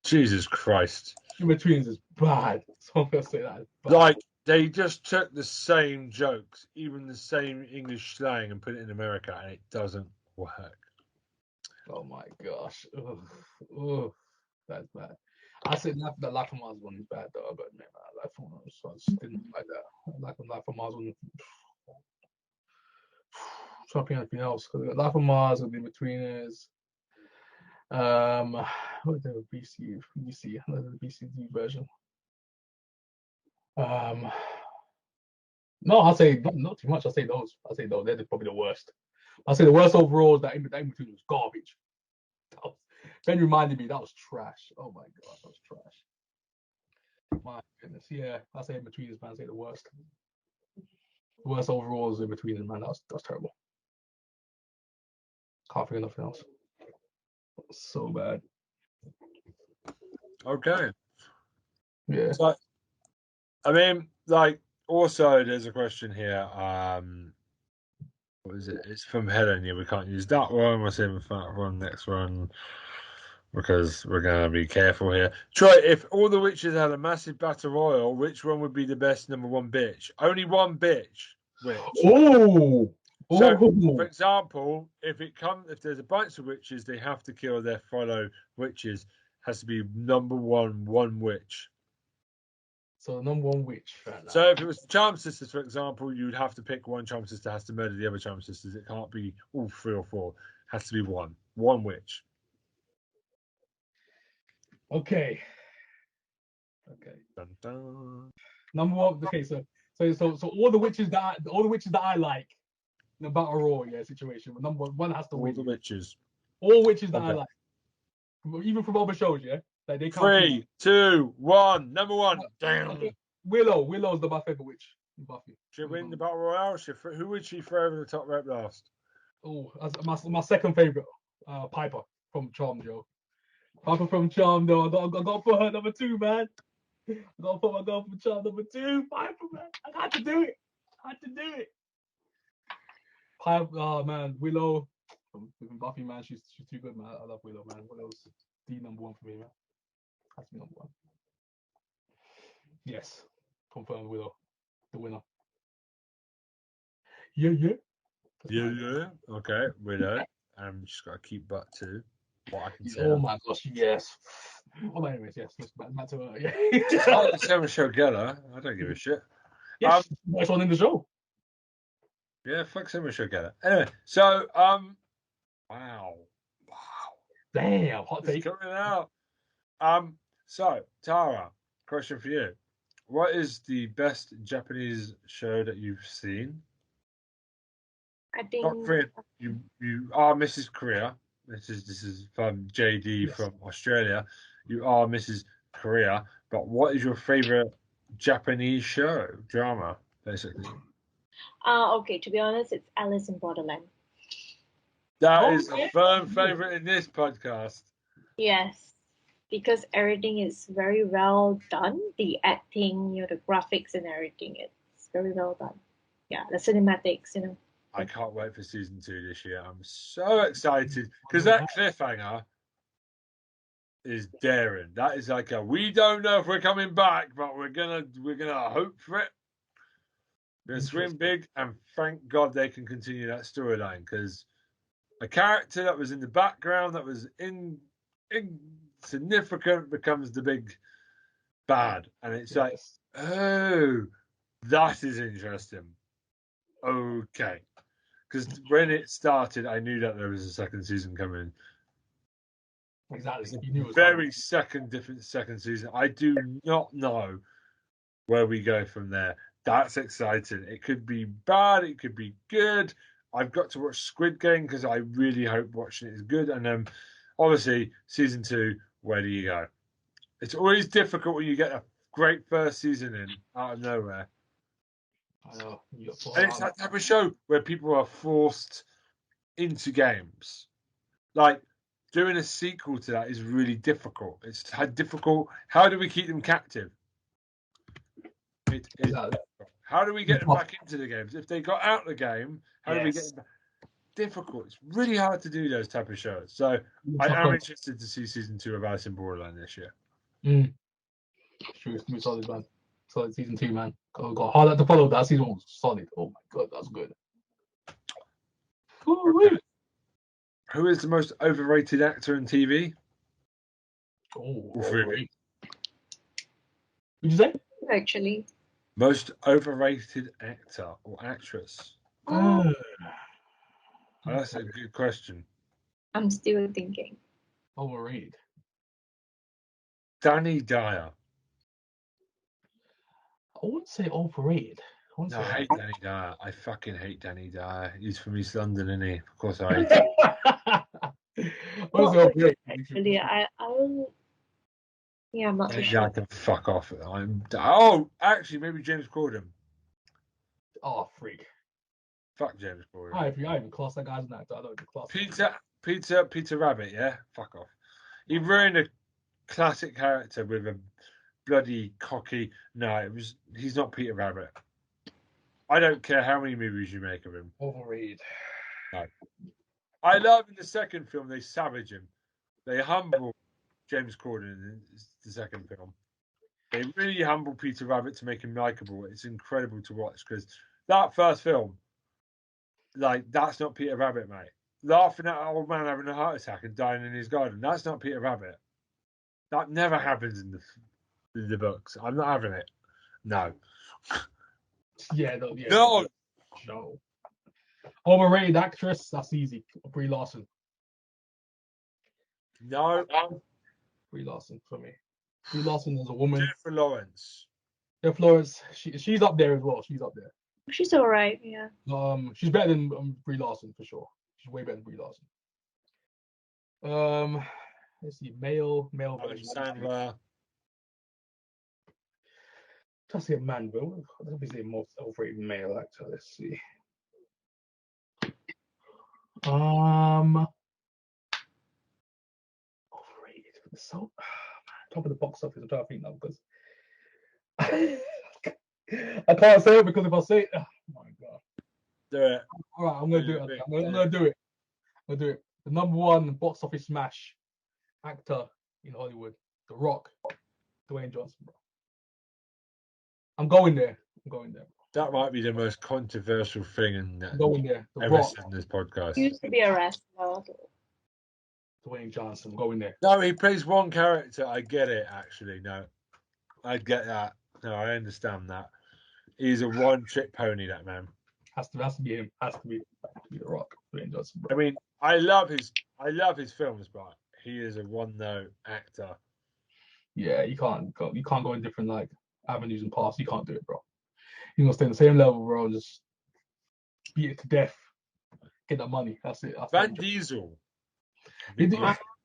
Jesus Christ. In-Betweeners is bad. So I'm gonna say that. Like, they just took the same jokes, even the same English slang, and put it in America, and it doesn't work. Oh my gosh. Ugh. That's bad. I said the Life from Mars one is bad though, but man, Life from Mars I just didn't like that. Life from Mars one. Trying to think anything else. Life from Mars and In-Betweeners. What is the BC? The BCD version. No, I'll say not too much. I'll say those. They're probably the worst. I'll say the worst overall is that In-Between was garbage. Ben reminded me that was trash. Oh my gosh, that was trash. My goodness, yeah. I'll say In-Betweeners, man. I'll say the worst. The worst overall is In-Betweeners, man. That's terrible. Can't think of nothing else. So bad. Okay. Yeah. So, I mean, like, also, there's a question here. What is it? It's from Helen. Yeah, we can't use that one. We'll save that one, next one, because we're going to be careful here. Troy, if all the witches had a massive battle royal, which one would be the best number one bitch? Only one bitch witch. Oh. So, for example, if there's a bunch of witches, they have to kill their fellow witches. Has to be number one witch. So number one witch. So if it was the Charm Sisters, for example, you'd have to pick one Charm Sister has to murder the other Charm Sisters. It can't be all three or four. It has to be one witch. Okay. Dun, dun. Number one. Okay, so all the witches that I like in a battle royal situation. But number one has to win. All the witches. All witches that I like, even from other shows, yeah. Like they can't. 3, 2, 1. Number one. Damn. Okay. Willow's my favorite witch. Buffy. She win the battle royale. Who would she throw over the top rope last? Oh, that's my second favorite. Piper from Charm, Joe. Piper from Charm, though. I got to put her number 2, man. I got to put my girl from Charm number 2. Piper, man. I had to do it. Piper, oh man, Willow from Buffy, man. She's too good, man. I love Willow, man. Willow's the number one for me, man. Has to be number one. Yes, confirmed Willow, the winner. Yeah. That's Yeah, mine. yeah. Okay, Widow. Just got to keep back to what I can Yeah, tell. oh my gosh, yes. Well, anyways, yes, let's back to her. Yeah. Oh, Sarah Michelle Gellar. I don't give a shit. Yes, nice one in the show. Yeah, fuck Sarah Michelle Gellar. Anyway, so wow. Damn, hot It's take. coming out. So Tara, question for you: what is the best Japanese show that you've seen? I think Not Korean. You are Mrs. Korea. This is from JD Yes. from Australia. You are Mrs. Korea. But what is your favorite Japanese show drama, basically? okay, to be honest, it's Alice in Borderland. That is a Okay. firm favorite in this podcast. Yes, because everything is very well done. The acting, the graphics and everything, it's very well done. Yeah, the cinematics, I can't wait for season 2 this year. I'm so excited because that cliffhanger is daring. That is like we don't know if we're coming back, but we're gonna hope for it. We're gonna swim big, and thank God they can continue that storyline because a character that was in the background that was insignificant becomes the big bad, and it's like, oh, that is interesting. Okay, because when it started, I knew that there was a second season coming. Exactly. It's You knew it a was very different second season. I do not know where we go from there. That's exciting. It could be bad. It could be good. I've got to watch Squid Game because I really hope watching it is good. And then, obviously, season 2. Where do you go? It's always difficult when you get a great first season in out of nowhere. I know. And it's that type of show where people are forced into games. Like doing a sequel to that is really difficult. It's difficult. How do we keep them captive? It is difficult. How do we get them back into the games? If they got out of the game, how do we get them back? Difficult. It's really hard to do those type of shows. So I am interested to see season 2 of Alice in Borderland this year. True, it's gonna be solid, man. Solid season 2, man. Got hard to follow. That season 1 was solid. Oh my god, that's good. Okay. Who is the most overrated actor in TV? Oh, overrated. What'd you say? Actually. Most overrated actor or actress? Oh, that's a good question. I'm still thinking. Overrated. Danny Dyer. I wouldn't say overrated. I hate Danny Dyer. I fucking hate Danny Dyer. He's from East London, isn't he? Of course I hate him. Actually, I will. Yeah, I'm not too Yeah, I sure. can fuck off. Actually, maybe James Corden. Oh, freak. Fuck James Corden. I even class that guy as an actor. I don't even class Peter Rabbit, yeah? Fuck off. He ruined a classic character with a bloody cocky. No, he's not Peter Rabbit. I don't care how many movies you make of him. Overrated. No. I love in the second film they savage him. They humble James Corden in the second film. They really humble Peter Rabbit to make him likable. It's incredible to watch because that first film, that's not Peter Rabbit, mate. Laughing at an old man having a heart attack and dying in his garden. That's not Peter Rabbit. That never happens in the books. I'm not having it. No. Yeah, no. No. Overrated actress, that's easy. Brie Larson. No. Brie Larson for me. Brie Larson is a woman. Jennifer Lawrence. Jennifer Lawrence, she's up there as well. She's up there. She's alright, yeah. She's better than Brie Larson for sure. She's way better than Brie Larson. Let's see, male version. Sandler. Let's see a man, but let me see a most overrated male actor. Let's see. Overrated. So top of the box office. I'm trying to think now because I can't say it because if I say it, oh my god. Do it. All right, I'm gonna do it. I'm gonna do it. The number one box office smash actor in Hollywood. The Rock, Dwayne Johnson, bro. I'm going there. That might be the most controversial thing in I'm going there. The ever Rock, said in this podcast. He used to be a wrestler. Dwayne Johnson. I'm going there. No, he plays one character. I get it, actually. No, I get that. No, I understand that. He's a one-trick pony, that man. Has to be him. Has to be The Rock, Dwayne Johnson, bro. I mean, I love his films, but he is a one-note actor. Yeah, you can't go in different like avenues and paths. You can't do it, bro. You're gonna stay on the same level, bro. And just beat it to death. Get that money. That's it. That's Van Diesel.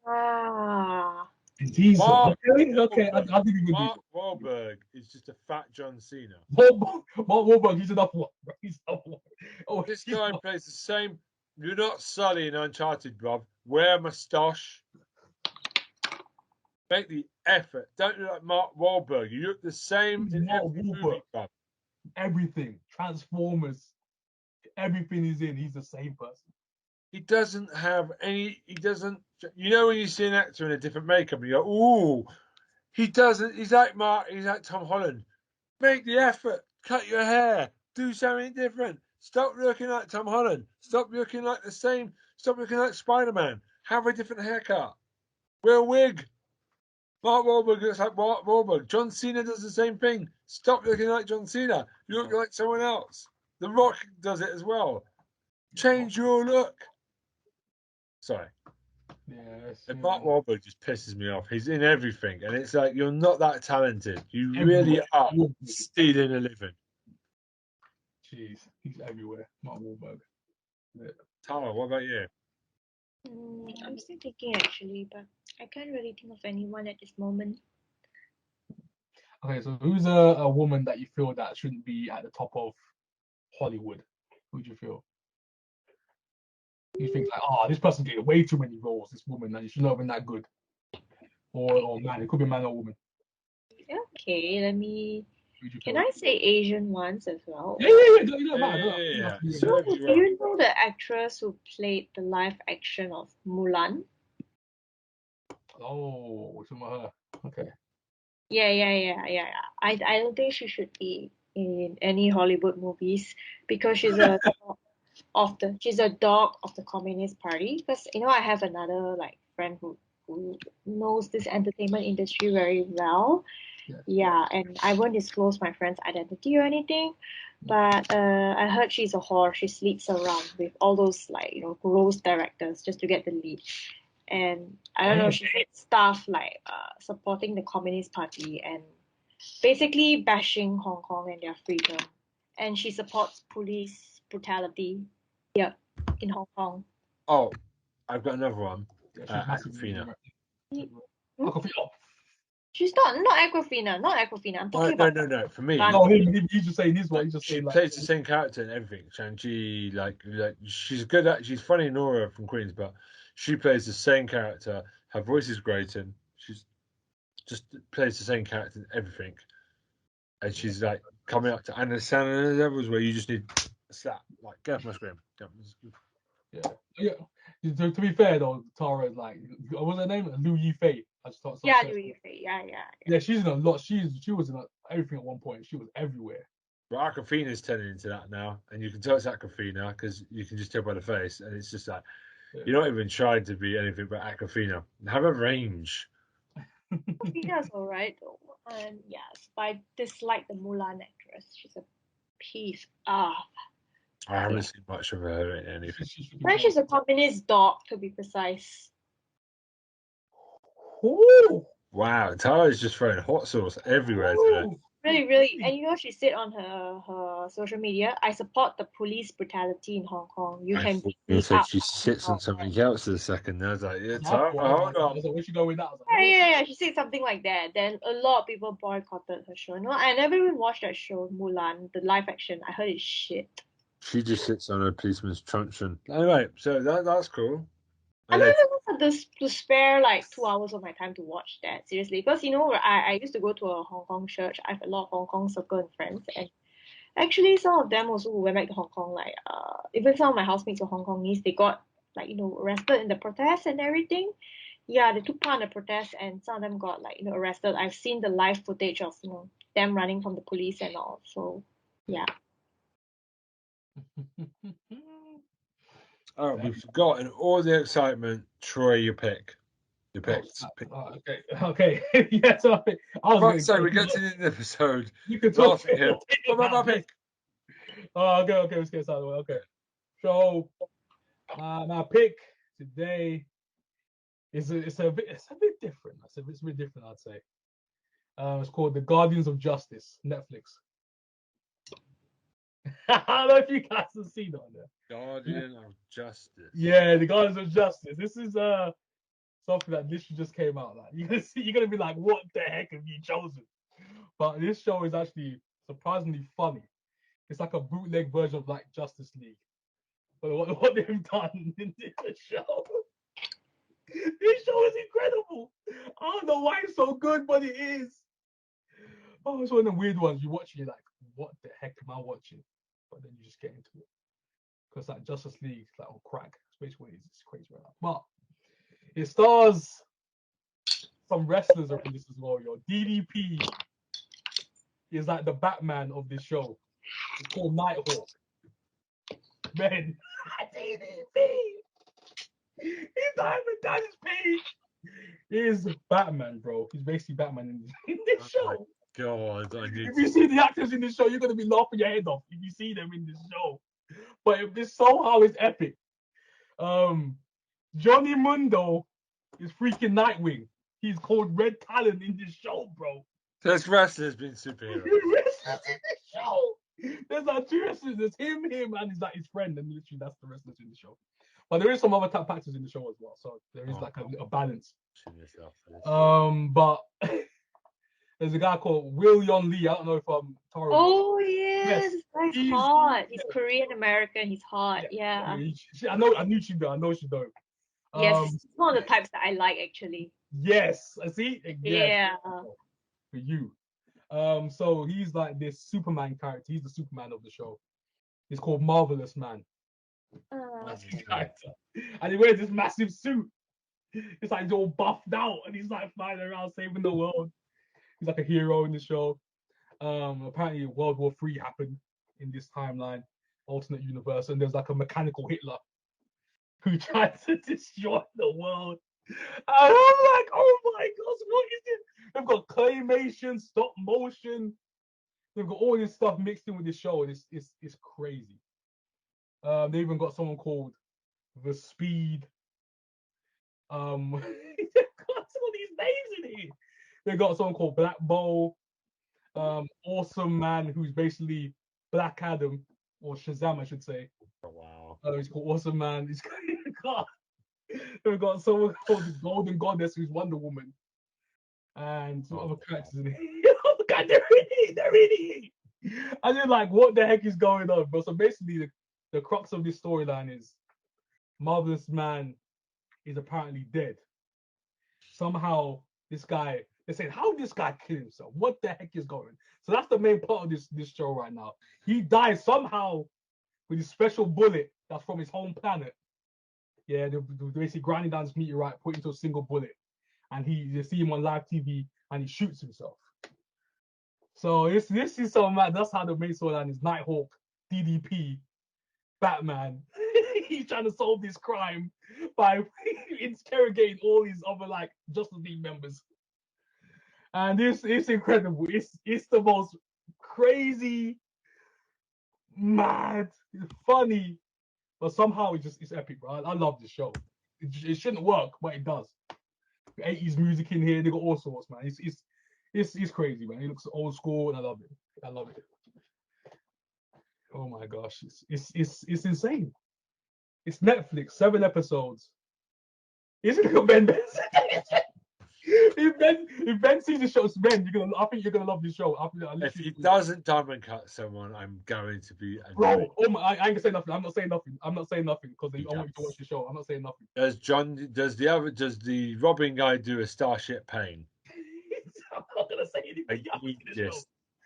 Ah. Diesel. Mark Okay. I'll give you good Mark Diesel. Wahlberg is just a fat John Cena. Mark Wahlberg, he's enough one. He's enough one. Oh, This guy plays the same. You're not Sully in Uncharted, bruv. Wear a moustache. Make the effort. Don't look like Mark Wahlberg. You look the same in every movie, bruv. Everything. Transformers. Everything he's in, he's the same person. He doesn't have any. He doesn't. You know when you see an actor in a different makeup, and you go, "Ooh, he doesn't." He's like Mark. He's like Tom Holland. Make the effort. Cut your hair. Do something different. Stop looking like Tom Holland. Stop looking like the same. Stop looking like Spider-Man. Have a different haircut. Wear a wig. Mark Wahlberg looks like Mark Wahlberg. John Cena does the same thing. Stop looking like John Cena. You look like someone else. The Rock does it as well. Change your look. Sorry. Yes. And Mark Wahlberg just pisses me off. He's in everything, and it's like you're not that talented. You really are stealing a living. Jeez, he's everywhere. Mark Wahlberg. Yeah. Tara, what about you? I'm still thinking actually, but I can't really think of anyone at this moment. Okay, so who's a woman that you feel that shouldn't be at the top of Hollywood? Who do you feel? You think like, oh, this person getting way too many roles. This woman, that she's not even that good. Or man, it could be a man or woman. Okay, let me. Who do you Can feel? I say Asian ones as well? Yeah. You don't matter. Yeah. Do you know the actress who played the live action of Mulan? Oh, what's with her? Okay. Yeah. I don't think she should be in any Hollywood movies because she's a she's a dog of the Communist Party. Because I have another like friend who knows this entertainment industry very well. Yeah, and I won't disclose my friend's identity or anything, but I heard she's a whore. She sleeps around with all those like gross directors just to get the lead. And I don't know, she said stuff like supporting the Communist Party and basically bashing Hong Kong and their freedom. And she supports police brutality here in Hong Kong. Oh, I've got another one. Aquafina. She's not Aquafina. I'm talking about. No. For me, he's just saying this one. She plays the same character in everything. Shang-Chi, like she's good at. She's funny, Nora from Queens, but she plays the same character. Her voice is great, and she's just plays the same character in everything. And she's like coming up to Anna Sandler levels where you just need a slap, like get off my screen. Yeah. To be fair though, Tara is like, what's her name? Liu Yifei. Liu Yifei. Yeah. She's in a lot. She was in everything at one point. She was everywhere. But Aquafina's turning into that now, and you can tell it's Aquafina because you can just tell by the face, and it's just like you're not even trying to be anything but Aquafina. Have a range. Aquafina's alright though, and yes, but I dislike the Mulan actress. She's a piece of. I haven't seen much of her in anything. She's a communist dog, to be precise. Ooh. Wow, Tara's just throwing hot sauce everywhere today. Really. And she said on her social media, I support the police brutality in Hong Kong. You can beat up. She sits on something else for a second. I was like, yeah, Tara, hold on. Where she go with that? Yeah. She said something like that. Then a lot of people boycotted her show. No, I never even watched that show, Mulan, the live action. I heard it's shit. She just sits on a policeman's truncheon. Anyway, so that's cool. I don't even want to spare like 2 hours of my time to watch that, seriously. Because I used to go to a Hong Kong church. I have a lot of Hong Kong circle and friends, and actually some of them also who went back to Hong Kong, like even some of my housemates were Hong Kongese, they got like arrested in the protests and everything. Yeah, they took part in the protest, and some of them got like arrested. I've seen the live footage of them running from the police and all. So yeah. All right, we've forgotten all the excitement. Troy, you pick. You Oh, picked. okay. Okay. Yeah, so I was Right, going so we get to the end of the episode. You can talk Laughing here. My pick. Oh, okay. Let's get this out of the way. Okay. So my pick today is it's a bit different. It's a bit different, I'd say. It's called The Guardians of Justice, Netflix. I don't know if you guys have seen it on there. Guardian of Justice. Yeah, The Guardians of Justice. This is something that literally just came out. Like you're gonna be like, what the heck have you chosen? But this show is actually surprisingly funny. It's like a bootleg version of like Justice League. But what they've done in the show, this show is incredible. I don't know why it's so good, but it is. Oh, it's one of the weird ones. You watch, you're like, what the heck am I watching? But then you just get into it. Because like Justice League, like on crack. It's basically what it is. It's crazy right now. But it stars some wrestlers are in this as well, yo. DDP is like the Batman of this show. It's called Nighthawk. Man, DDP. He's not even done his page. He's Batman, bro. He's basically Batman in this show. God, I need If you see the actors in this show, you're gonna be laughing your head off if you see them in this show. But this somehow is epic. Johnny Mundo is freaking Nightwing. He's called Red Talon in this show, bro. There's wrestlers being superheroes. Wrestlers in this show. There's like two wrestlers. There's him, and he's like his friend, and literally that's the wrestlers in the show. But there is some other top actors in the show as well, so there is like a balance. But there's a guy called Will Lee. I don't know if Taro. Oh yes, he's hot. He's Korean American. He's hot. Yeah. I knew she do. I know she do. Yes, it's one of the types that I like actually. Yes, I see. Yeah. For you. So he's like this Superman character. He's the Superman of the show. He's called Marvelous Man. And he wears this massive suit. It's like he's all buffed out and he's like flying around saving the world. He's like a hero in the show. Apparently World War III happened in this timeline, alternate universe, and there's like a mechanical Hitler who tried to destroy the world. And I'm like, oh my gosh, what is it? They've got claymation, stop motion. They've got all this stuff mixed in with this show, and it's crazy. They even got someone called The Speed. They've got some of these names in here. They got someone called Black Bowl. Awesome Man, who's basically Black Adam, or Shazam, I should say. Oh, wow. He's called Awesome Man. We've got someone called the Golden Goddess, who's Wonder Woman. And some other characters in here. Oh, God, they're in here. I didn't like, what the heck is going on? But so basically, the crux of this storyline is Marvelous Man is apparently dead. Somehow, this guy, they said, how did this guy kill himself? What the heck is going on? So that's the main plot of this show right now. He dies somehow with his special bullet that's from his home planet. Yeah, they're basically grinding down this meteorite, put it into a single bullet. And you see him on live TV and he shoots himself. So this is so mad. That's how the main storyline is. Nighthawk, DDP, Batman. He's trying to solve this crime by interrogating all these other like Justice League members. And it's incredible. It's the most crazy, mad, funny, but somehow it's epic, bro. I love this show. It shouldn't work, but it does. 80s music in here, they got all sorts, man. It's crazy, man. It looks old school, and I love it. I love it. Oh my gosh, it's insane. It's Netflix, 7 episodes. Isn't it Ben? If Ben sees the show, Ben, I think you're gonna love this show. If he doesn't diamond cut someone, I'm going to be bro. Oh my! I ain't gonna say nothing. I'm not saying nothing because I want you to watch the show. I'm not saying nothing. Does the Robin guy do a Starship Pain? I'm not gonna say anything.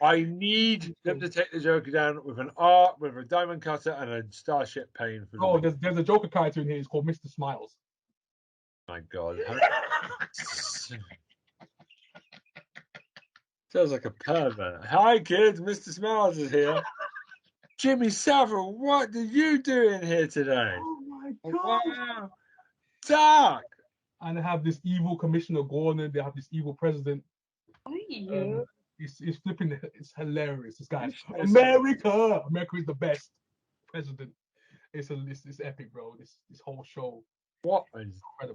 I need them to take the Joker down with a diamond cutter and a Starship Pain. There's a Joker character in here. It's called Mr. Smiles. My God. Sounds like a pervert. Hi, kids. Mr. Smiles is here. Jimmy Savile, what are you doing here today? Oh my god! Wow. Dark. And they have this evil Commissioner Gordon. They have this evil president. It's flipping. It's hilarious. This guy, America is the best president. It's epic, bro. This whole show. What?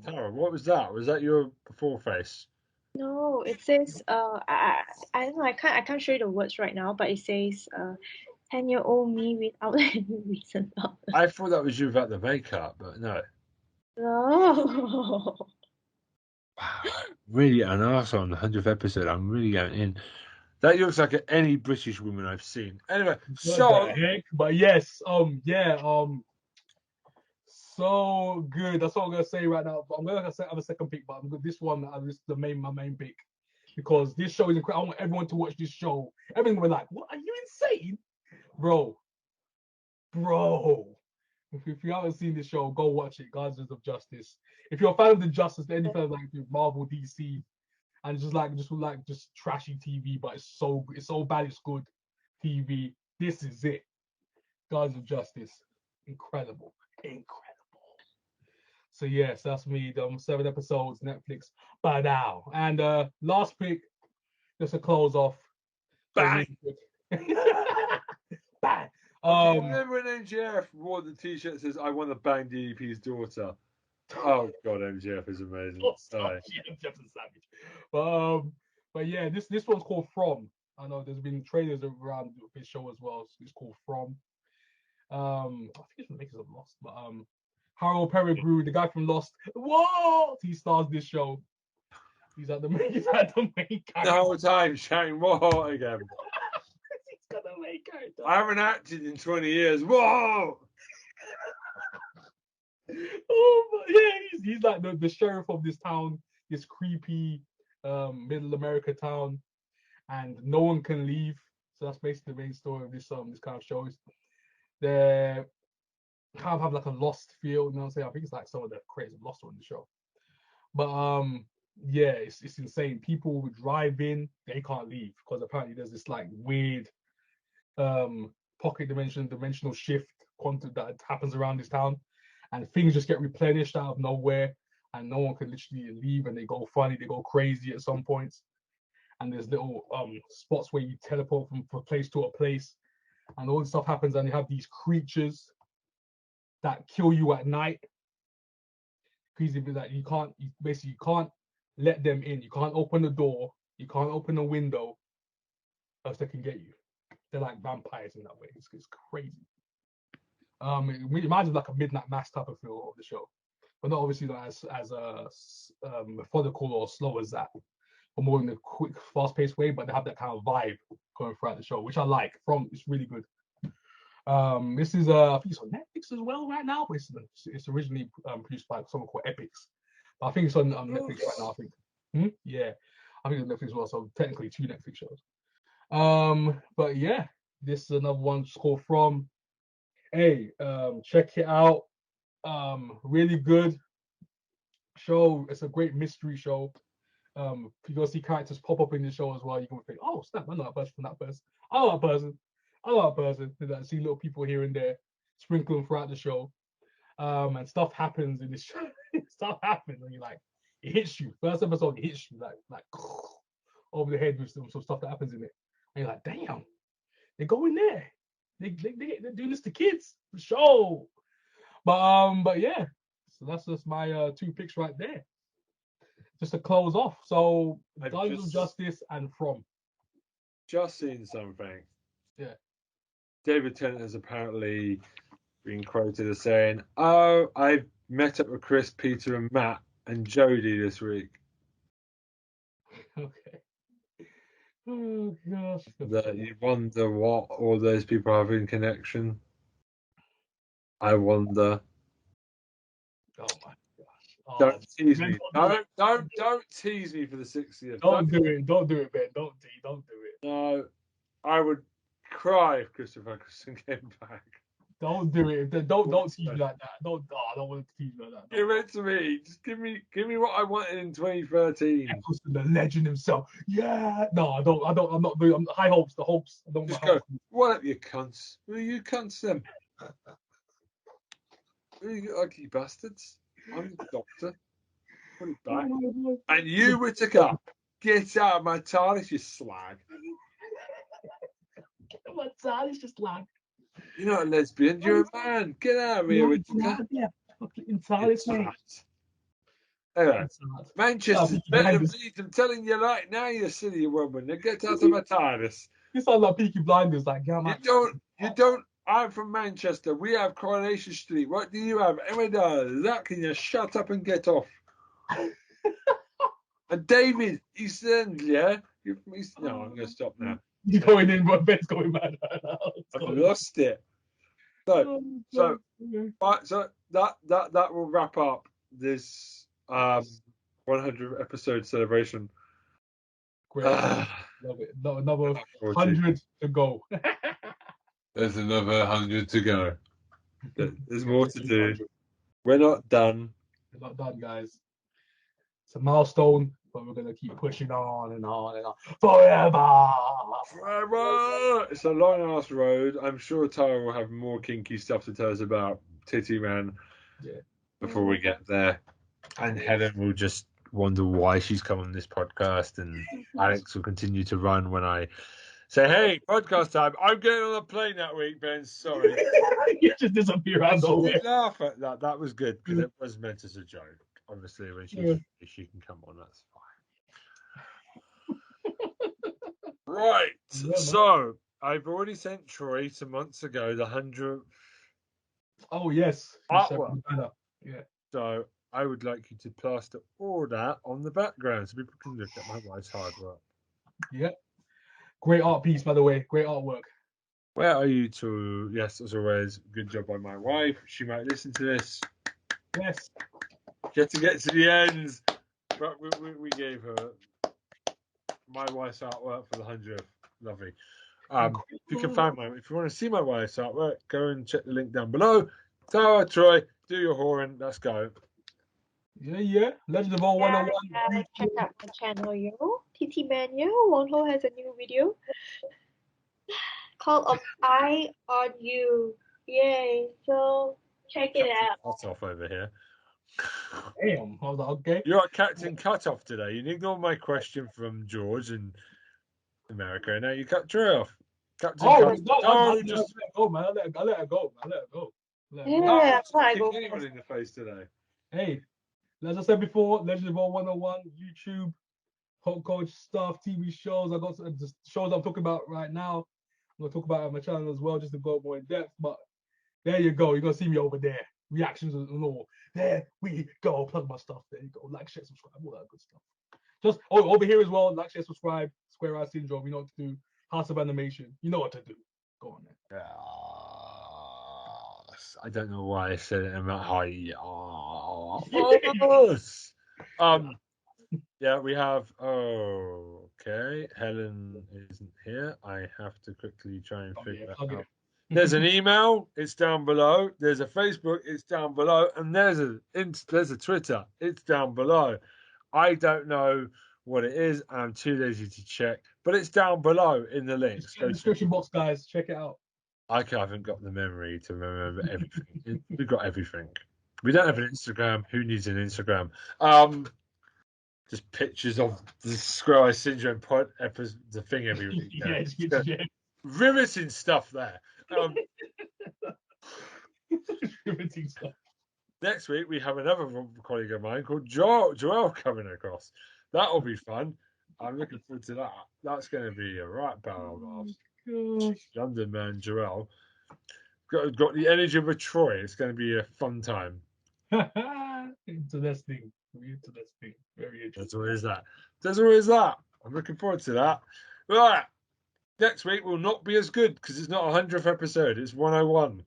Tara, what was that? Was that your before face? No, it says I don't know, I can't show you the words right now, but it says 10-year-old me without any reason. I thought that was you without the makeup, but no. No. Wow, really an arsehole on the 100th episode. I'm really going in. That looks like any British woman I've seen. Anyway, What the heck? But yes, so good. That's what I'm gonna say right now. But I'm gonna have a second pick, but this one is my main pick because this show is incredible. I want everyone to watch this show. Everyone will be like, "What? Are you insane, bro? If you haven't seen this show, go watch it. Guardians of Justice. If you're a fan of the Justice, any fan of like Marvel, DC, and just trashy TV, but it's so bad it's good TV. This is it. Guardians of Justice, incredible. So yes, that's me. 7 episodes, Netflix by now. And last pick, just to close off. Bang. Bang. Remember when MJF wore the T-shirt that says "I want to bang DDP's daughter"? Oh god, MJF is amazing. Sorry. MJF's a savage. But yeah, this one's called From. I know there's been trailers around this show as well. So it's called From. I think it's the makers of Lost, but Harold Perrineau, the guy from Lost, whoa, he stars this show. He's at the main character. The whole time shouting "whoa" again. He's got the main character. I haven't acted in 20 years. Whoa! Oh yeah, he's like the sheriff of this town, this creepy middle America town, and no one can leave. So that's basically the main story of this kind of show. They kind of have like a Lost feel, you know what I'm saying? I think it's like some of the creators of Lost on the show. But yeah, it's insane. People who drive in, they can't leave because apparently there's this like weird pocket dimensional shift quantum that happens around this town, and things just get replenished out of nowhere, and no one can literally leave, and they go funny, they go crazy at some points. And there's little spots where you teleport from place to a place, and all this stuff happens, and you have these creatures that kill you at night. Crazy bit that you can't let them in. You can't open the door. You can't open the window, else they can get you. They're like vampires in that way. It's crazy. It reminds me of like a Midnight Mass type of feel of the show, but not obviously not as methodical or slow as that, but more in a quick, fast-paced way. But they have that kind of vibe going throughout the show, which I like. It's really good. This is I think it's on Netflix as well right now, but it's originally produced by someone called Epics. But I think it's on Netflix right now. I think. Yeah, I think it's Netflix as well. So technically 2 Netflix shows. But yeah, this is another one called From. Hey, check it out. Really good show. It's a great mystery show. You're gonna see characters pop up in the show as well. You're gonna think, oh snap, I know that person from that person. I know that person. And see little people here and there sprinkling throughout the show. And stuff happens in this show. Stuff happens and you're like, it hits you. First episode, it hits you like over the head with some stuff that happens in it. And you're like, damn, they go in there. They're doing this to kids for sure. But yeah, so that's just my 2 picks right there. Just to close off. So Guardians of Justice and From. Just seen something. Yeah. David Tennant has apparently been quoted as saying, "Oh, I met up with Chris, Peter, and Matt and Jodie this week." Okay. Oh gosh. That you wonder what all those people have in connection. I wonder. Oh my gosh. Oh, don't tease me. Don't tease me for the 60th. Don't do it, Ben. Don't do it. No, I would cry if Christopher Eccleston came back. Don't do it. Don't tease me like that. I don't want to tease me like that. Give it to me. Just give me what I wanted in 2013. Eccleston, the legend himself. Yeah. No, I don't. I'm not doing. High hopes. The hopes. I don't Just want go. What up, you cunts? Who are you cunts then? Who are you ugly bastards? I'm the doctor. Put it back. And you, Whittaker, get out of my TARDIS, you slag. My TARDIS just like. You're not a lesbian. You're a man. Get out of here, Whittaker. Yeah. Fucking TARDIS, mate. Anyway, Manchester, better bleed. I'm telling you right now, you silly woman. Now get out of my TARDIS. You sound like Peaky Blinders. Like, yeah, you don't. I'm from Manchester. We have Coronation Street. What do you have? That can you shut up and get off? And David, East End, yeah? You're from East. No, I'm going to stop now. You're going in, but Ben's going mad right now. I've lost it. So that will wrap up this 100 episode celebration. Great. Love it. Another 100 to go. There's another 100 to go. There's more to do. We're not done. We're not done, guys. It's a milestone, but we're going to keep pushing on and on and on. Forever! It's a long-ass road. I'm sure Tara will have more kinky stuff to tell us about Titty Man before we get there. And Helen will just wonder why she's come on this podcast, and Alex will continue to run when I say, hey, podcast time. I'm getting on a plane that week, Ben. Sorry. You just disappear out of nowhere. Laugh at that. That was good because it was meant as a joke. Obviously, when she can come on, that's fine. Right. So I've already sent Troy some months ago the 100th. Oh yes. Artwork. Yeah. So I would like you to plaster all that on the background so people can look at my wife's hard work. Yeah. Great art piece, by the way. Great artwork. Where are you two? Yes, as always, good job by my wife. She might listen to this. Yes. Get to the ends. But we gave her my wife's artwork for the 100th. Lovely. If you want to see my wife's artwork, go and check the link down below. Tara, Troy, do your horn. Let's go. Yeah. Legend of All 101. Check out the channel, TT Man, Wonho has a new video called Eye on You. Yay. So check it out. Cut off over here. Damn. I was like, okay. You're at Captain Cutoff today. You ignore my question from George in America, and now you cut Troy off. Captain Cutoff. I let her go, man. I let her go. Yeah, I kicked anyone in the face today. Hey, as I said before, Legend of All 101, YouTube, hot coach stuff, TV shows. I got the shows I'm talking about right now. I'm going to talk about it on my channel as well, just to go more in depth. But there you go. You're going to see me over there. Reactions and all. There we go. Plug my stuff. There you go. Like, share, subscribe, all that good stuff. Just over here as well. Like, share, subscribe. Square Eye Syndrome. You know what to do. House of Animation. You know what to do. Go on there. I don't know why I said it in that high. Yeah, we have. Okay, Helen isn't here. I have to quickly try and figure it out. There's an email. It's down below. There's a Facebook. It's down below, and there's a Twitter. It's down below. I don't know what it is. I'm too lazy to check, but it's down below in the links. Go description box, guys. Check it out. I haven't got the memory to remember everything. We've got everything. We don't have an Instagram. Who needs an Instagram? Just pictures of the Square Eye Syndrome the thing every week. Yeah. Riveting stuff there. Riveting stuff. Next week we have another colleague of mine called Joel coming across. That'll be fun. I'm looking forward to that. That's going to be a right barrel of laughs. London man Joel got the energy of a Troy. It's going to be a fun time. Interesting. Very interesting. There's always that. I'm looking forward to that. Right. Next week will not be as good because it's not 100th episode. It's 101.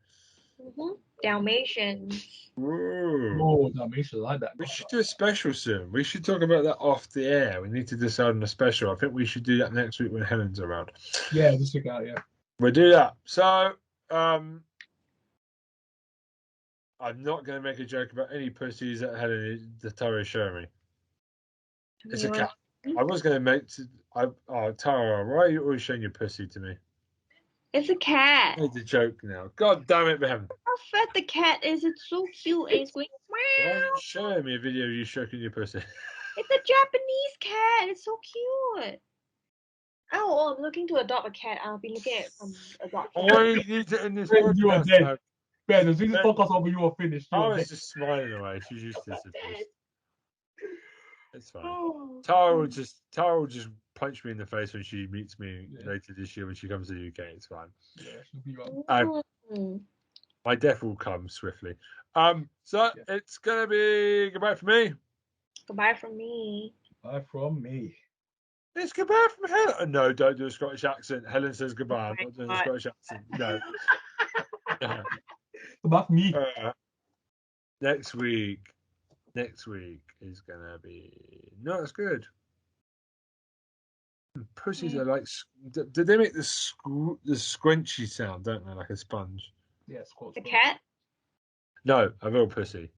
Dalmatians. Oh, Dalmatians, I like that. We should do a special soon. We should talk about that off the air. We need to decide on a special. I think we should do that next week when Helen's around. Yeah, just check it out, yeah. We'll do that. So, I'm not going to make a joke about any pussies that Helen Tara is showing me. It's a cat. I was going to make. Tara, why are you always showing your pussy to me? It's a cat. It's a joke now. God damn it, Ben. How fat the cat is! It's so cute. And it's going. Why are you Meow. showing me a video of you stroking your pussy? It's a Japanese cat. It's so cute. Oh, I'm looking to adopt a cat. I'll be looking at some adoption. Why you need to end this Ben, you are podcast dead. now? Ben, as soon as this Ben, podcast over, you are finished. You I are was dead. just smiling away. She's used to this. It's fine. Oh. Tara will just punch me in the face when she meets me later this year when she comes to the UK. It's fine. Yeah, she'll be right. My death will come swiftly. So it's gonna be goodbye from me. Goodbye from me. Bye from me. It's goodbye from Helen. No, don't do a Scottish accent. Helen says goodbye. I'm not doing a Scottish accent. No. Goodbye from me. Next week is gonna be not as good. Pussies are like. Did they make the scrunchy sound? Don't they, like a sponge? Yeah, Squatch. The cat? No, a real pussy.